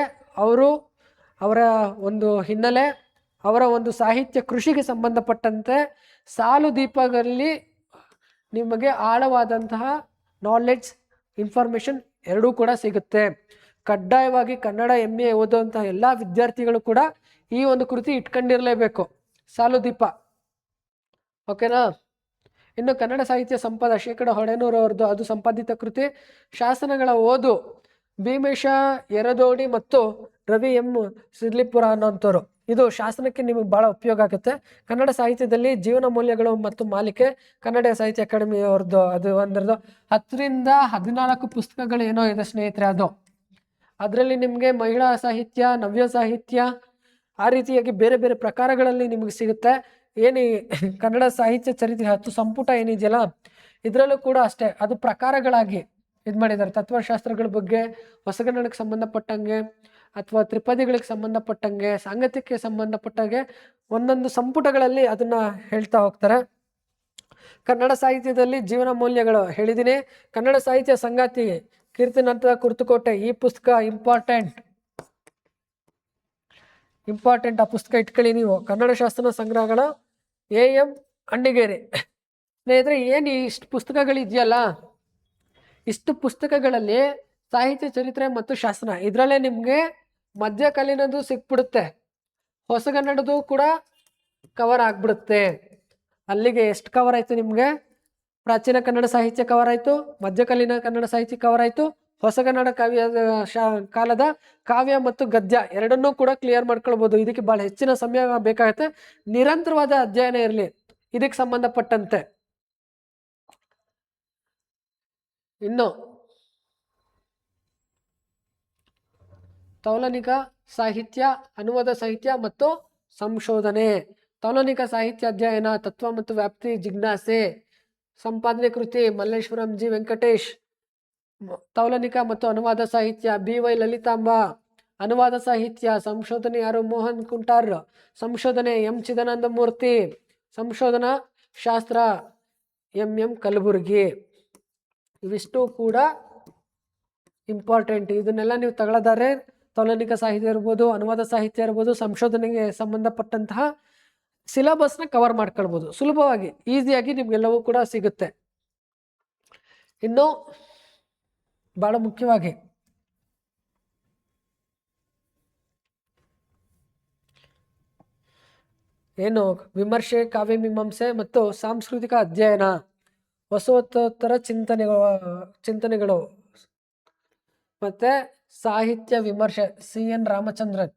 ಅವರ ಒಂದು ಹಿನ್ನೆಲೆ, ಅವರ ಒಂದು ಸಾಹಿತ್ಯ ಕೃಷಿಗೆ ಸಂಬಂಧಪಟ್ಟಂತೆ ಸಾಲು ದೀಪಗಳಲ್ಲಿ ನಿಮಗೆ ಆಳವಾದಂತಹ ನಾಲೆಡ್ಜ್, ಇನ್ಫಾರ್ಮೇಷನ್ ಎರಡೂ ಕೂಡ ಸಿಗುತ್ತೆ. ಕಡ್ಡಾಯವಾಗಿ ಕನ್ನಡ MA ಓದುವಂತಹ ಎಲ್ಲ ವಿದ್ಯಾರ್ಥಿಗಳು ಕೂಡ ಈ ಒಂದು ಕೃತಿ ಇಟ್ಕೊಂಡಿರಲೇಬೇಕು, ಸಾಲು ದೀಪ. ಓಕೆನಾ? ಇನ್ನು ಕನ್ನಡ ಸಾಹಿತ್ಯ ಸಂಪದ ಶೇಕಡ 100 ಅವ್ರದ್ದು, ಅದು ಸಂಪಾದಿತ ಕೃತಿ. ಶಾಸನಗಳ ಓದು ಭೀಮೇಶ ಎರದೋಡಿ ಮತ್ತು ರವಿ ಎಂ ಸಿದ್ಲಿಪುರ ಅನ್ನೋಂಥವ್ರು. ಇದು ಶಾಸನಕ್ಕೆ ನಿಮಗೆ ಭಾಳ ಉಪಯೋಗ ಆಗುತ್ತೆ. ಕನ್ನಡ ಸಾಹಿತ್ಯದಲ್ಲಿ ಜೀವನ ಮೌಲ್ಯಗಳು ಮತ್ತು ಮಾಲಿಕೆ ಕನ್ನಡ ಸಾಹಿತ್ಯ ಅಕಾಡೆಮಿ ಅವ್ರದ್ದು, ಅದು ಒಂದರದ್ದು 10ರಿಂದ 14 ಪುಸ್ತಕಗಳು ಏನೋ ಇದೆ ಸ್ನೇಹಿತರೆ. ಅದರಲ್ಲಿ ನಿಮಗೆ ಮಹಿಳಾ ಸಾಹಿತ್ಯ, ನವ್ಯ ಸಾಹಿತ್ಯ, ಆ ರೀತಿಯಾಗಿ ಬೇರೆ ಬೇರೆ ಪ್ರಕಾರಗಳಲ್ಲಿ ನಿಮಗೆ ಸಿಗುತ್ತೆ. ಏನು ಕನ್ನಡ ಸಾಹಿತ್ಯ ಚರಿತ್ರೆ 10 ಸಂಪುಟ ಏನಿದೆಯಲ್ಲ, ಇದರಲ್ಲೂ ಕೂಡ ಅಷ್ಟೇ ಅದು ಪ್ರಕಾರಗಳಾಗಿ ಇದು ಮಾಡಿದ್ದಾರೆ. ತತ್ವಶಾಸ್ತ್ರಗಳ ಬಗ್ಗೆ, ಹೊಸಗನ್ನಡಕ್ಕೆ ಸಂಬಂಧಪಟ್ಟಂಗೆ ಅಥವಾ ತ್ರಿಪದಿಗಳಿಗೆ ಸಂಬಂಧಪಟ್ಟಂಗೆ, ಸಾಂಗತ್ಯಕ್ಕೆ ಸಂಬಂಧಪಟ್ಟಂಗೆ ಒಂದೊಂದು ಸಂಪುಟಗಳಲ್ಲಿ ಅದನ್ನು ಹೇಳ್ತಾ ಹೋಗ್ತಾರೆ. ಕನ್ನಡ ಸಾಹಿತ್ಯದಲ್ಲಿ ಜೀವನ ಮೌಲ್ಯಗಳು ಹೇಳಿದ್ದೀನಿ. ಕನ್ನಡ ಸಾಹಿತ್ಯ ಸಂಗಾತಿ ಕೀರ್ತಿನಂತರ ಕುರ್ತುಕೋಟೆ, ಈ ಪುಸ್ತಕ ಇಂಪಾರ್ಟೆಂಟ್. ಆ ಪುಸ್ತಕ ಇಟ್ಕೊಳ್ಳಿ ನೀವು. ಕನ್ನಡ ಶಾಸನ ಸಂಗ್ರಹಗಳ AM ಅಣ್ಣಿಗೇರಿ. ಸ್ನೇಹಿತರೆ, ಏನು ಇಷ್ಟು ಪುಸ್ತಕಗಳಿದೆಯಲ್ಲ, ಇಷ್ಟು ಪುಸ್ತಕಗಳಲ್ಲಿ ಸಾಹಿತ್ಯ ಚರಿತ್ರೆ ಮತ್ತು ಶಾಸನ ಇದರಲ್ಲೇ ನಿಮಗೆ ಮಧ್ಯಕಾಲೀನದು ಸಿಕ್ಬಿಡುತ್ತೆ, ಹೊಸಗನ್ನಡದು ಕೂಡ ಕವರ್ ಆಗ್ಬಿಡುತ್ತೆ. ಅಲ್ಲಿಗೆ ಎಷ್ಟು ಕವರ್ ಆಯಿತು ನಿಮಗೆ? ಪ್ರಾಚೀನ ಕನ್ನಡ ಸಾಹಿತ್ಯ ಕವರ್ ಆಯಿತು, ಮಧ್ಯಕಾಲೀನ ಕನ್ನಡ ಸಾಹಿತ್ಯ ಕವರ್ ಆಯಿತು, ಹೊಸಗನ್ನಡ ಕಾಲದ ಕಾವ್ಯ ಮತ್ತು ಗದ್ಯ ಎರಡನ್ನೂ ಕೂಡ ಕ್ಲಿಯರ್ ಮಾಡ್ಕೊಳ್ಬೋದು. ಇದಕ್ಕೆ ಭಾಳ ಹೆಚ್ಚಿನ ಸಮಯ ಬೇಕಾಗುತ್ತೆ. ನಿರಂತರವಾದ ಅಧ್ಯಯನ ಇರಲಿ ಇದಕ್ಕೆ ಸಂಬಂಧಪಟ್ಟಂತೆ. ಇನ್ನು ತೌಲನಿಕ ಸಾಹಿತ್ಯ, ಅನುವಾದ ಸಾಹಿತ್ಯ ಮತ್ತು ಸಂಶೋಧನೆ. ತೌಲನಿಕ ಸಾಹಿತ್ಯ ಅಧ್ಯಯನ, ತತ್ವ ಮತ್ತು ವ್ಯಾಪ್ತಿ ಜಿಜ್ಞಾಸೆ, ಸಂಪಾದನೆ ಕೃತಿ ಮಲ್ಲೇಶ್ವರಂ ಜಿ ವೆಂಕಟೇಶ್. ತೌಲನಿಕ ಮತ್ತು ಅನುವಾದ ಸಾಹಿತ್ಯ BY ಲಲಿತಾಂಬ. ಅನುವಾದ ಸಾಹಿತ್ಯ ಸಂಶೋಧನೆ ಯಾರು? ಮೋಹನ್ ಕುಂಟಾರ್. ಸಂಶೋಧನೆ M ಚಿದಾನಂದ ಮೂರ್ತಿ. ಸಂಶೋಧನಾ ಶಾಸ್ತ್ರ MM ಕಲಬುರ್ಗಿ. ಇವಿಷ್ಟು ಕೂಡ ಇಂಪಾರ್ಟೆಂಟ್. ಇದನ್ನೆಲ್ಲ ನೀವು ತಗೊಳ್ಳೋದಾದ್ರೆ ತೌಲನಿಕ ಸಾಹಿತ್ಯ ಇರ್ಬೋದು, ಅನುವಾದ ಸಾಹಿತ್ಯ ಇರ್ಬೋದು, ಸಂಶೋಧನೆಗೆ ಸಂಬಂಧಪಟ್ಟಂತಹ ಸಿಲೆಬಸ್ನ ಕವರ್ ಮಾಡ್ಕೊಳ್ಬೋದು ಸುಲಭವಾಗಿ, ಈಸಿಯಾಗಿ ನಿಮ್ಗೆಲ್ಲವೂ ಕೂಡ ಸಿಗುತ್ತೆ. ಇನ್ನು ಬಹಳ ಮುಖ್ಯವಾಗಿ ಏನು ವಿಮರ್ಶೆ, ಕಾವ್ಯಮೀಮಾಂಸೆ ಮತ್ತು ಸಾಂಸ್ಕೃತಿಕ ಅಧ್ಯಯನ, ವಸವೋತ್ತರ ಚಿಂತನೆಗಳು ಮತ್ತೆ ಸಾಹಿತ್ಯ ವಿಮರ್ಶೆ CN ರಾಮಚಂದ್ರನ್.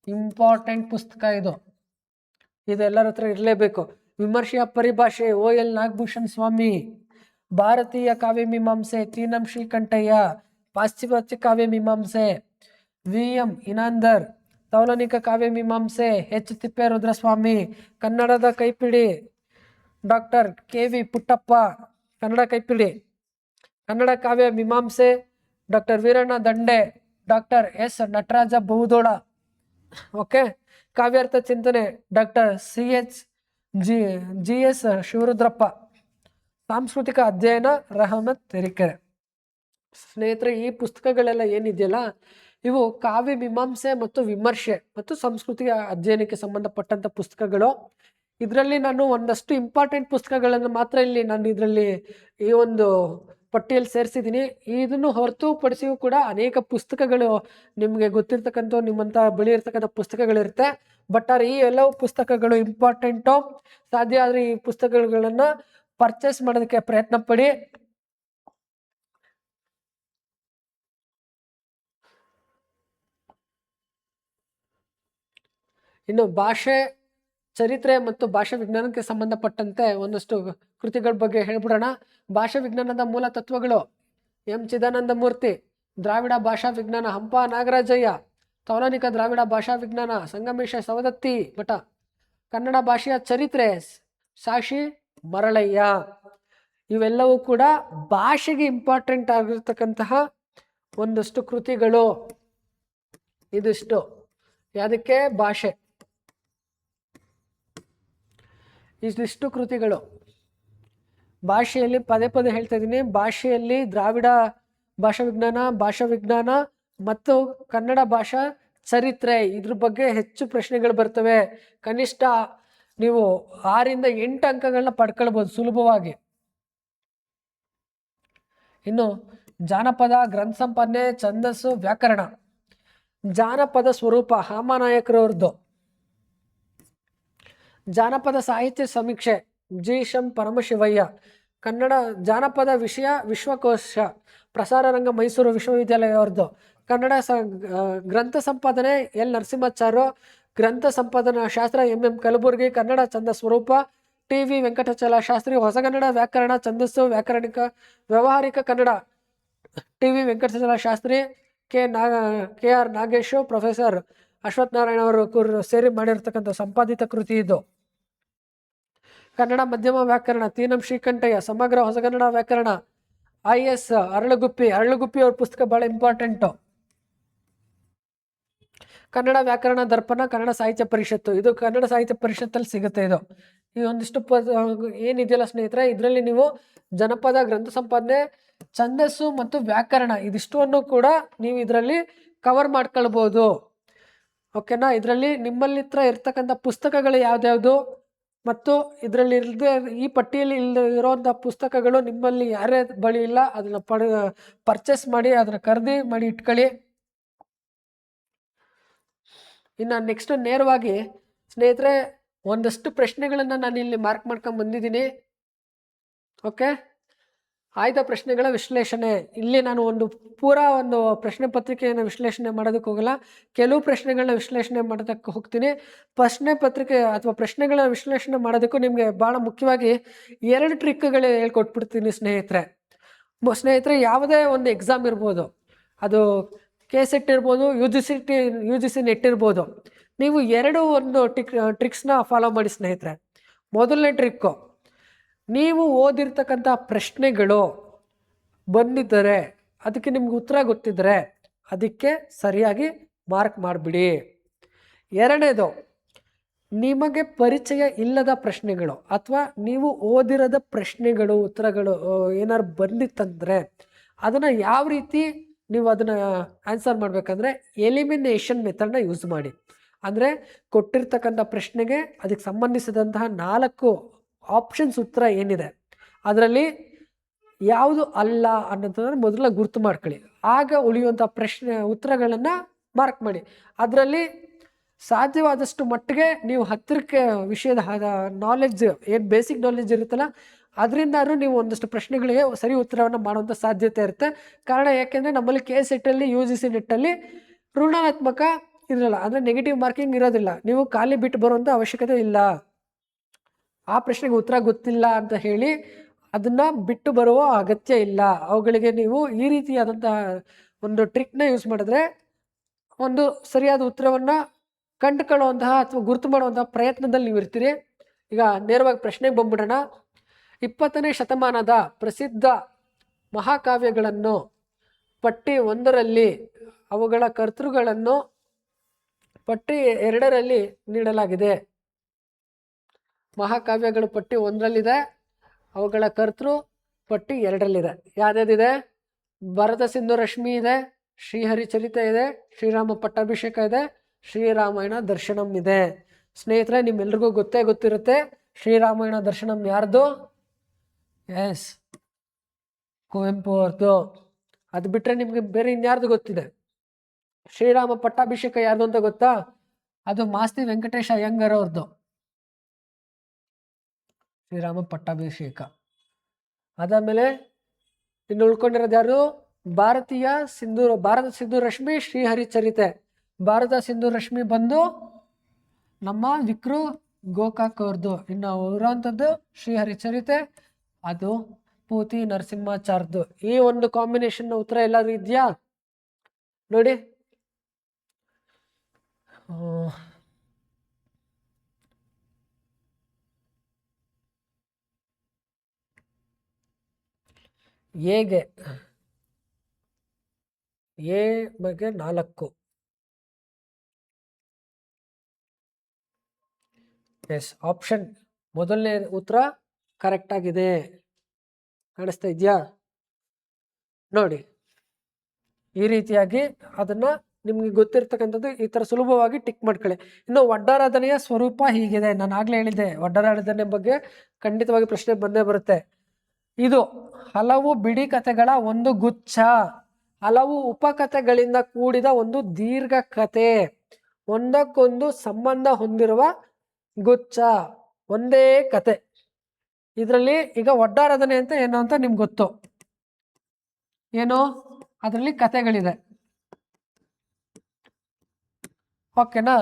ಇಂಪಾರ್ಟೆಂಟ್ ಪುಸ್ತಕ ಇದು ಎಲ್ಲರ ಹತ್ರ ಇರಲೇಬೇಕು. ವಿಮರ್ಶೆಯ ಪರಿಭಾಷೆ OL ನಾಗಭೂಷಣ್ ಸ್ವಾಮಿ. ಭಾರತೀಯ ಕಾವ್ಯಮೀಮಾಂಸೆ TNM ಶ್ರೀಕಂಠಯ್ಯ. ಪಾಶ್ಚಿಮಾತ್ಯ ಕಾವ್ಯ ಮೀಮಾಂಸೆ ವಿ.ಎಂ. ಇನಾಂದರ್, ತೌಲನಿಕ ಕಾವ್ಯ ಮೀಮಾಂಸೆ ಎಚ್. ತಿಪ್ಪೇರುದ್ರಸ್ವಾಮಿ, ಕನ್ನಡದ ಕೈಪಿಡಿ ಡಾಕ್ಟರ್ ಕೆ.ವಿ. ಪುಟ್ಟಪ್ಪ, ಕನ್ನಡ ಕೈಪಿಡಿ, ಕನ್ನಡ ಕಾವ್ಯ ಮೀಮಾಂಸೆ ಡಾಕ್ಟರ್ ವೀರಣ್ಣ ದಂಡೆ, ಡಾಕ್ಟರ್ ಎಸ್. ನಟರಾಜ ಬಹುದೋಳ. ಓಕೆ, ಕಾವ್ಯಾರ್ಥ ಚಿಂತನೆ ಡಾಕ್ಟರ್ ಜಿ.ಎಸ್. ಶಿವರುದ್ರಪ್ಪ, ಸಾಂಸ್ಕೃತಿಕ ಅಧ್ಯಯನ ರಹಮತ್ ತೆರಿಕೆರೆ. ಸ್ನೇಹಿತರೆ, ಈ ಪುಸ್ತಕಗಳೆಲ್ಲ ಏನಿದೆಯಲ್ಲ ಇವು ಕಾವ್ಯ ಮೀಮಾಂಸೆ ಮತ್ತು ವಿಮರ್ಶೆ ಮತ್ತು ಸಾಂಸ್ಕೃತಿಕ ಅಧ್ಯಯನಕ್ಕೆ ಸಂಬಂಧಪಟ್ಟಂತ ಪುಸ್ತಕಗಳು. ಇದರಲ್ಲಿ ನಾನು ಒಂದಷ್ಟು ಇಂಪಾರ್ಟೆಂಟ್ ಪುಸ್ತಕಗಳನ್ನು ಮಾತ್ರ ಇಲ್ಲಿ ನಾನು ಇದರಲ್ಲಿ ಈ ಒಂದು ಪಟ್ಟಿಯಲ್ಲಿ ಸೇರಿಸಿದ್ದೀನಿ. ಇದನ್ನು ಹೊರತುಪಡಿಸಿಯೂ ಕೂಡ ಅನೇಕ ಪುಸ್ತಕಗಳು ನಿಮಗೆ ಗೊತ್ತಿರ್ತಕ್ಕಂಥ ನಿಮ್ಮಂತ ಬಳಿ ಇರ್ತಕ್ಕಂಥ ಪುಸ್ತಕಗಳಿರುತ್ತೆ. ಬಟ್ ಈ ಎಲ್ಲವೂ ಪುಸ್ತಕಗಳು ಇಂಪಾರ್ಟೆಂಟು. ಸಾಧ್ಯ ಆದರೆ ಈ ಪುಸ್ತಕಗಳನ್ನ ಪರ್ಚೇಸ್ ಮಾಡೋದಕ್ಕೆ ಪ್ರಯತ್ನ ಪಡಿ. ಇನ್ನು ಭಾಷೆ ಚರಿತ್ರೆ ಮತ್ತು ಭಾಷಾ ವಿಜ್ಞಾನಕ್ಕೆ ಸಂಬಂಧಪಟ್ಟಂತೆ ಒಂದಷ್ಟು ಕೃತಿಗಳ ಬಗ್ಗೆ ಹೇಳ್ಬಿಡೋಣ. ಭಾಷಾ ವಿಜ್ಞಾನದ ಮೂಲ ತತ್ವಗಳು ಎಂ. ಚಿದಾನಂದ ಮೂರ್ತಿ, ದ್ರಾವಿಡ ಭಾಷಾ ವಿಜ್ಞಾನ ಹಂಪ ನಾಗರಾಜಯ್ಯ, ತೌಲನಿಕ ದ್ರಾವಿಡ ಭಾಷಾ ವಿಜ್ಞಾನ ಸಂಗಮೇಶ ಸವದತ್ತಿ ಮಠ, ಕನ್ನಡ ಭಾಷೆಯ ಚರಿತ್ರೆ ಸಾಶಿ ಮರಳಯ್ಯ. ಇವೆಲ್ಲವೂ ಕೂಡ ಭಾಷೆಗೆ ಇಂಪಾರ್ಟೆಂಟ್ ಆಗಿರ್ತಕ್ಕಂತಹ ಒಂದಷ್ಟು ಕೃತಿಗಳು. ಇದಿಷ್ಟು ಯಾವುದಕ್ಕೆ? ಭಾಷೆ. ಇದಿಷ್ಟು ಕೃತಿಗಳು ಭಾಷೆಯಲ್ಲಿ ಪದೇ ಪದೇ ಹೇಳ್ತಾ ಇದ್ದೀನಿ. ಭಾಷೆಯಲ್ಲಿ ದ್ರಾವಿಡ ಭಾಷಾ ವಿಜ್ಞಾನ ಮತ್ತು ಕನ್ನಡ ಭಾಷಾ ಚರಿತ್ರೆ ಇದ್ರ ಬಗ್ಗೆ ಹೆಚ್ಚು ಪ್ರಶ್ನೆಗಳು ಬರ್ತವೆ. ಕನಿಷ್ಠ ನೀವು 6ರಿಂದ 8 ಅಂಕಗಳನ್ನ ಪಡ್ಕೊಳ್ಬೋದು ಸುಲಭವಾಗಿ. ಇನ್ನು ಜಾನಪದ, ಗ್ರಂಥ ಸಂಪಾದನೆ, ಛಂದಸ್ಸು, ವ್ಯಾಕರಣ. ಜಾನಪದ ಸ್ವರೂಪ ಹಾಮಾನಾಯಕರವ್ರದ್ದು. ಜಾನಪದ ಸಾಹಿತ್ಯ ಸಮೀಕ್ಷೆ ಜಿ.ಶಂ. ಪರಮಶಿವಯ್ಯ. ಕನ್ನಡ ಜಾನಪದ ವಿಷಯ ವಿಶ್ವಕೋಶ ಪ್ರಸಾರ ರಂಗ ಮೈಸೂರು ವಿಶ್ವವಿದ್ಯಾಲಯ ಅವ್ರದ್ದು. ಕನ್ನಡ ಗ್ರಂಥ ಸಂಪಾದನೆ ಎಲ್. ನರಸಿಂಹಾಚಾರ್ಯ. ಗ್ರಂಥ ಸಂಪಾದನಾ ಶಾಸ್ತ್ರ ಎಂ.ಎಂ. ಕಲಬುರ್ಗಿ. ಕನ್ನಡ ಛಂದ ಸ್ವರೂಪ ಟಿ.ವಿ. ವೆಂಕಟಾಚಲ ಶಾಸ್ತ್ರಿ. ಹೊಸಗನ್ನಡ ವ್ಯಾಕರಣ ಛಂದಸ್ಸು ವ್ಯಾಕರಣಿಕ ವ್ಯಾವಹಾರಿಕ Kannada T V. Venkatachala Shastri. K R. Nagesh, professor Ashwath Narayana ಅವರು ಸೇರಿ ಮಾಡಿರ್ತಕ್ಕಂಥ ಸಂಪಾದಿತ ಕೃತಿ ಇದು. ಕನ್ನಡ ಮಧ್ಯಮ ವ್ಯಾಕರಣ ತೀನಂ ಶ್ರೀಕಂಠಯ್ಯ. ಸಮಗ್ರ ಹೊಸಗನ್ನಡ ವ್ಯಾಕರಣ ಐ.ಎಸ್. ಅರಳುಗುಪ್ಪಿ ಅವ್ರ ಪುಸ್ತಕ ಬಹಳ ಇಂಪಾರ್ಟೆಂಟು. ಕನ್ನಡ ವ್ಯಾಕರಣ ದರ್ಪಣ ಕನ್ನಡ ಸಾಹಿತ್ಯ ಪರಿಷತ್ತು. ಇದು ಕನ್ನಡ ಸಾಹಿತ್ಯ ಪರಿಷತ್ತಲ್ಲಿ ಸಿಗುತ್ತೆ. ಇದು ಈ ಒಂದಿಷ್ಟು ಏನಿದೆಯಲ್ಲ ಸ್ನೇಹಿತರೆ, ಇದರಲ್ಲಿ ನೀವು ಜನಪದ, ಗ್ರಂಥ ಸಂಪಾದನೆ, ಛಂದಸ್ಸು ಮತ್ತು ವ್ಯಾಕರಣ ಇದಿಷ್ಟನ್ನು ಕೂಡ ನೀವು ಇದರಲ್ಲಿ ಕವರ್ ಮಾಡ್ಕೊಳ್ಬೋದು. ಓಕೆನಾ? ಇದರಲ್ಲಿ ನಿಮ್ಮಲ್ಲಿ ಇರ್ತಕ್ಕಂಥ ಪುಸ್ತಕಗಳು ಯಾವ್ದ್ಯಾವುದು ಮತ್ತು ಇದರಲ್ಲಿ ಈ ಪಟ್ಟಿಯಲ್ಲಿ ಇರೋಂಥ ಪುಸ್ತಕಗಳು ನಿಮ್ಮಲ್ಲಿ ಯಾರೇ ಬಳಿ ಇಲ್ಲ ಅದನ್ನ ಪರ್ಚೇಸ್ ಮಾಡಿ ಅದನ್ನ ಖರೀದಿ ಮಾಡಿ ಇಟ್ಕೊಳ್ಳಿ. ಇನ್ನು ನೆಕ್ಸ್ಟ್ ನೇರವಾಗಿ ಸ್ನೇಹಿತರೆ ಒಂದಷ್ಟು ಪ್ರಶ್ನೆಗಳನ್ನು ನಾನು ಇಲ್ಲಿ ಮಾರ್ಕ್ ಮಾಡ್ಕೊಂಡು ಬಂದಿದ್ದೀನಿ. ಓಕೆ, ಆಯ್ದ ಪ್ರಶ್ನೆಗಳ ವಿಶ್ಲೇಷಣೆ. ಇಲ್ಲಿ ನಾನು ಒಂದು ಪ್ರಶ್ನೆ ಪತ್ರಿಕೆಯನ್ನು ವಿಶ್ಲೇಷಣೆ ಮಾಡೋದಕ್ಕೆ ಹೋಗಲ್ಲ. ಕೆಲವು ಪ್ರಶ್ನೆಗಳನ್ನ ವಿಶ್ಲೇಷಣೆ ಮಾಡೋದಕ್ಕೆ ಹೋಗ್ತೀನಿ. ಪ್ರಶ್ನೆ ಪತ್ರಿಕೆ ಅಥವಾ ಪ್ರಶ್ನೆಗಳ ವಿಶ್ಲೇಷಣೆ ಮಾಡೋದಕ್ಕೂ ನಿಮಗೆ ಭಾಳ ಮುಖ್ಯವಾಗಿ 2 ಟ್ರಿಕ್ಗಳು ಹೇಳ್ಕೊಟ್ಬಿಡ್ತೀನಿ ಸ್ನೇಹಿತರೆ. ಯಾವುದೇ ಒಂದು ಎಕ್ಸಾಮ್ ಇರ್ಬೋದು, ಅದು KCET ಇರ್ಬೋದು, UGC ನೆಟ್ ಇರ್ಬೋದು, ನೀವು ಒಂದು ಟ್ರಿಕ್ಸ್ನ ಫಾಲೋ ಮಾಡಿ ಸ್ನೇಹಿತರೆ. ಮೊದಲನೇ ಟ್ರಿಕ್ಕು, ನೀವು ಓದಿರ್ತಕ್ಕಂಥ ಪ್ರಶ್ನೆಗಳು ಬಂದಿದ್ದರೆ ಅದಕ್ಕೆ ನಿಮ್ಗೆ ಉತ್ತರ ಗೊತ್ತಿದ್ದರೆ ಅದಕ್ಕೆ ಸರಿಯಾಗಿ ಮಾರ್ಕ್ ಮಾಡಿಬಿಡಿ. ಎರಡನೇದು, ನಿಮಗೆ ಪರಿಚಯ ಇಲ್ಲದ ಪ್ರಶ್ನೆಗಳು ಅಥವಾ ನೀವು ಓದಿರದ ಪ್ರಶ್ನೆಗಳು ಉತ್ತರಗಳು ಏನಾದ್ರು ಬಂದಿತ್ತಂದರೆ ಅದನ್ನು ಯಾವ ರೀತಿ ನೀವು ಅದನ್ನು ಆನ್ಸರ್ ಮಾಡಬೇಕಂದ್ರೆ ಎಲಿಮಿನೇಷನ್ ಮೆಥಡ್ನ ಯೂಸ್ ಮಾಡಿ. ಅಂದರೆ ಕೊಟ್ಟಿರ್ತಕ್ಕಂಥ ಪ್ರಶ್ನೆಗೆ ಅದಕ್ಕೆ ಸಂಬಂಧಿಸಿದಂತಹ 4 ಆಪ್ಷನ್ಸ್ ಉತ್ತರ ಏನಿದೆ ಅದರಲ್ಲಿ ಯಾವುದು ಅಲ್ಲ ಅನ್ನೋದನ್ನ ಮೊದಲ ಗುರ್ತು ಮಾಡ್ಕೊಳ್ಳಿ. ಆಗ ಉಳಿಯುವಂಥ ಉತ್ತರಗಳನ್ನು ಮಾರ್ಕ್ ಮಾಡಿ. ಅದರಲ್ಲಿ ಸಾಧ್ಯವಾದಷ್ಟು ಮಟ್ಟಿಗೆ ನೀವು ಹತ್ತಿರಕ್ಕೆ ವಿಷಯದ ನಾಲೆಡ್ಜ್ ಏನು ಬೇಸಿಕ್ ನಾಲೆಡ್ಜ್ ಇರುತ್ತಲ್ಲ ಅದರಿಂದಾದ್ರೂ ನೀವು ಒಂದಷ್ಟು ಪ್ರಶ್ನೆಗಳಿಗೆ ಸರಿ ಉತ್ತರವನ್ನು ಮಾಡುವಂಥ ಸಾಧ್ಯತೆ ಇರುತ್ತೆ. ಕಾರಣ ಯಾಕೆಂದರೆ ನಮ್ಮಲ್ಲಿ KCET UGC ನೆಟ್ಟಲ್ಲಿ ಋಣಾತ್ಮಕ ಇರಲ್ಲ, ಅಂದರೆ ನೆಗೆಟಿವ್ ಮಾರ್ಕಿಂಗ್ ಇರೋದಿಲ್ಲ. ನೀವು ಖಾಲಿ ಬಿಟ್ಟು ಬರುವಂಥ ಅವಶ್ಯಕತೆ ಇಲ್ಲ. ಆ ಪ್ರಶ್ನೆಗೆ ಉತ್ತರ ಗೊತ್ತಿಲ್ಲ ಅಂತ ಹೇಳಿ ಅದನ್ನು ಬಿಟ್ಟು ಬರುವ ಅಗತ್ಯ ಇಲ್ಲ. ಅವುಗಳಿಗೆ ನೀವು ಈ ರೀತಿಯಾದಂಥ ಒಂದು ಟ್ರಿಕ್ನ ಯೂಸ್ ಮಾಡಿದ್ರೆ ಒಂದು ಸರಿಯಾದ ಉತ್ತರವನ್ನು ಕಂಡುಕೊಳ್ಳುವಂತಹ ಅಥವಾ ಗುರುತು ಮಾಡುವಂತಹ ಪ್ರಯತ್ನದಲ್ಲಿ ನೀವು ಇರ್ತೀರಿ. ಈಗ ನೇರವಾಗಿ ಪ್ರಶ್ನೆಗೆ ಬಂದ್ಬಿಡೋಣ. 20ನೇ ಶತಮಾನದ ಪ್ರಸಿದ್ಧ ಮಹಾಕಾವ್ಯಗಳನ್ನು ಪಟ್ಟಿ 1ರಲ್ಲಿ ಅವುಗಳ ಕರ್ತೃಗಳನ್ನು ಪಟ್ಟಿ 2ರಲ್ಲಿ ನೀಡಲಾಗಿದೆ. ಮಹಾಕಾವ್ಯಗಳು ಪಟ್ಟಿ 1ರಲ್ಲಿದೆ, ಅವುಗಳ ಕರ್ತೃ ಪಟ್ಟಿ 2ರಲ್ಲಿದೆ. ಯಾವ್ಯಾವ್ದಿದೆ? ಭರತ ಸಿಂಧು ರಶ್ಮಿ ಇದೆ, ಶ್ರೀಹರಿಚರಿತೆ ಇದೆ, ಶ್ರೀರಾಮ ಪಟ್ಟಾಭಿಷೇಕ ಇದೆ, ಶ್ರೀರಾಮಾಯಣ ದರ್ಶನಂ ಇದೆ. ಸ್ನೇಹಿತರೆ, ನಿಮ್ಮೆಲ್ರಿಗೂ ಗೊತ್ತಿರುತ್ತೆ ಶ್ರೀರಾಮಾಯಣ ದರ್ಶನಂ ಯಾರ್ದು? ಎಸ್, ಕುವೆಂಪು ಅವ್ರದ್ದು. ಅದು ಬಿಟ್ಟರೆ ನಿಮಗೆ ಬೇರೆ ಇನ್ಯಾರ್ದು ಗೊತ್ತಿದೆ? ಶ್ರೀರಾಮ ಪಟ್ಟಾಭಿಷೇಕ ಯಾರ್ದು ಅಂತ ಗೊತ್ತಾ? ಅದು ಮಾಸ್ತಿ ವೆಂಕಟೇಶ ಅಯ್ಯಂಗಾರ್ ಅವ್ರದ್ದು ಶ್ರೀರಾಮ ಪಟ್ಟಾಭಿಷೇಕ. ಅದಾದಮೇಲೆ ಇನ್ನು ಉಳ್ಕೊಂಡಿರೋದು ಯಾರು? ಭಾರತ ಸಿಂಧು ರಶ್ಮಿ ಶ್ರೀಹರಿಚರಿತೆ. ಭಾರತ ಸಿಂಧು ರಶ್ಮಿ ಬಂದು ನಮ್ಮ ವಿಕ್ರು ಗೋಕಾಕ್ ಅವ್ರದ್ದು. ಇನ್ನು ಅವರಂಥದ್ದು ಶ್ರೀಹರಿಚರಿತೆ, ಅದು ಪೂತಿ ನರಸಿಂಹಾಚಾರ್ದು. ಈ ಒಂದು ಕಾಂಬಿನೇಷನ್ ಉತ್ತರ ಎಲ್ಲಾದ್ರೂ ಇದೆಯಾ ನೋಡಿ. ಎಗೆ ಎ ಬಗ್ಗೆ 4. ಎಸ್, ಆಪ್ಷನ್ ಮೊದಲನೇ ಉತ್ತರ ಕರೆಕ್ಟ್ ಆಗಿದೆ. ಕಾಣಿಸ್ತಾ ಇದೆಯಾ ನೋಡಿ. ಈ ರೀತಿಯಾಗಿ ಅದನ್ನ ನಿಮ್ಗೆ ಗೊತ್ತಿರ್ತಕ್ಕಂಥದ್ದು ಈ ಥರ ಸುಲಭವಾಗಿ ಟಿಕ್ ಮಾಡ್ಕೊಳ್ಳಿ. ಇನ್ನು ಒಡ್ಡಾರಾಧನೆಯ ಸ್ವರೂಪ ಹೀಗಿದೆ. ನಾನು ಆಗ್ಲೇ ಹೇಳಿದ್ದೆ, ಒಡ್ಡಾರಾಧನೆ ಬಗ್ಗೆ ಖಂಡಿತವಾಗಿ ಪ್ರಶ್ನೆ ಬಂದೇ ಬರುತ್ತೆ. ಇದು ಹಲವು ಬಿಡಿ ಕಥೆಗಳ ಒಂದು ಗುಚ್ಛ, ಹಲವು ಉಪಕಥೆಗಳಿಂದ ಕೂಡಿದ ಒಂದು ದೀರ್ಘ ಕತೆ, ಒಂದಕ್ಕೊಂದು ಸಂಬಂಧ ಹೊಂದಿರುವ ಗುಚ್ಛ, ಒಂದೇ ಕತೆ. ಇದರಲ್ಲಿ ಈಗ ಒಡ್ಡಾರಾಧನೆ ಅಂತ ಏನು ಅಂತ ನಿಮ್ಗೆ ಗೊತ್ತು. ಏನು? ಅದರಲ್ಲಿ ಕತೆಗಳಿದೆ, ಓಕೆನಾ?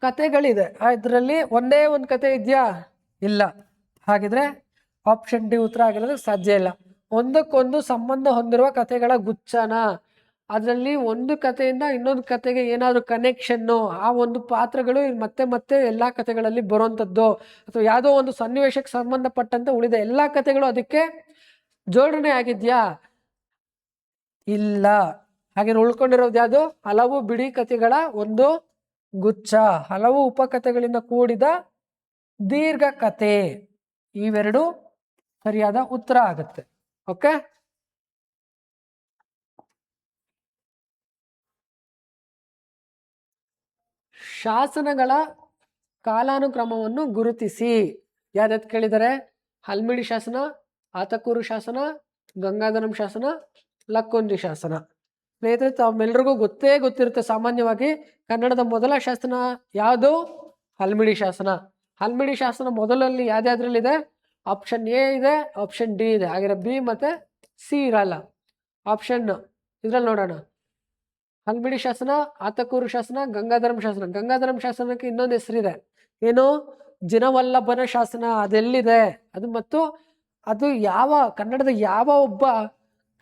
ಕತೆಗಳಿದೆ, ಅದರಲ್ಲಿ ಒಂದೇ ಒಂದು ಕತೆ ಇದೆಯಾ? ಇಲ್ಲ. ಹಾಗಿದ್ರೆ ಆಪ್ಷನ್ ಡಿ ಉತ್ತರ ಆಗಿರೋದಕ್ಕೆ ಸಾಧ್ಯ ಇಲ್ಲ. ಒಂದಕ್ಕೊಂದು ಸಂಬಂಧ ಹೊಂದಿರುವ ಕತೆಗಳ ಗುಚ್ಛನ, ಅದರಲ್ಲಿ ಒಂದು ಕಥೆಯಿಂದ ಇನ್ನೊಂದು ಕತೆಗೆ ಏನಾದರೂ ಕನೆಕ್ಷನ್ನು, ಆ ಒಂದು ಪಾತ್ರಗಳು ಮತ್ತೆ ಮತ್ತೆ ಎಲ್ಲ ಕತೆಗಳಲ್ಲಿ ಬರುವಂಥದ್ದು, ಅಥವಾ ಯಾವುದೋ ಒಂದು ಸನ್ನಿವೇಶಕ್ಕೆ ಸಂಬಂಧಪಟ್ಟಂತೆ ಉಳಿದ ಎಲ್ಲ ಕತೆಗಳು ಅದಕ್ಕೆ ಜೋಡಣೆ ಆಗಿದೆಯಾ? ಇಲ್ಲ. ಹಾಗೆ ಉಳ್ಕೊಂಡಿರೋದು ಯಾವುದು? ಹಲವು ಬಿಡಿ ಕಥೆಗಳ ಒಂದು ಗುಚ್ಛ, ಹಲವು ಉಪಕಥೆಗಳಿಂದ ಕೂಡಿದ ದೀರ್ಘ ಕತೆ. ಇವೆರಡು ಸರಿಯಾದ ಉತ್ತರ ಆಗುತ್ತೆ. ಓಕೆ, ಶಾಸನಗಳ ಕಾಲಾನುಕ್ರಮವನ್ನು ಗುರುತಿಸಿ. ಯಾವ್ದು ಕೇಳಿದರೆ? ಹಲ್ಮಿಡಿ ಶಾಸನ, ಆತಕೂರು ಶಾಸನ, ಗಂಗಾಧರಂ ಶಾಸನ, ಲಕ್ಕುಂಡಿ ಶಾಸನ. ಸ್ನೇಹಿತರೆ, ತಾವೆಲ್ಲರಿಗೂ ಗೊತ್ತಿರುತ್ತೆ ಸಾಮಾನ್ಯವಾಗಿ ಕನ್ನಡದ ಮೊದಲ ಶಾಸನ ಯಾವುದು? ಹಲ್ಮಿಡಿ ಶಾಸನ. ಹಲ್ಮಿಡಿ ಶಾಸನ ಮೊದಲಲ್ಲಿ ಯಾವ್ದ್ಯಾವ್ದ್ರಲ್ಲಿದೆ? ಆಪ್ಷನ್ ಎ ಇದೆ, ಆಪ್ಷನ್ ಡಿ ಇದೆ. ಹಾಗೆ ಬಿ ಮತ್ತೆ ಸಿ ಇರಲ್ಲ. ಆಪ್ಷನ್ ಇದ್ರಲ್ಲಿ ನೋಡೋಣ. ಹಲ್ಮಿಡಿ ಶಾಸನ, ಆತಕೂರು ಶಾಸನ, ಗಂಗಾಧರಂ ಶಾಸನ. ಗಂಗಾಧರಂ ಶಾಸನಕ್ಕೆ ಇನ್ನೊಂದು ಹೆಸರಿದೆ, ಏನು? ಜಿನವಲ್ಲಭನ ಶಾಸನ. ಅದೆಲ್ಲಿದೆ ಅದು? ಮತ್ತು ಅದು ಯಾವ ಕನ್ನಡದ ಯಾವ ಒಬ್ಬ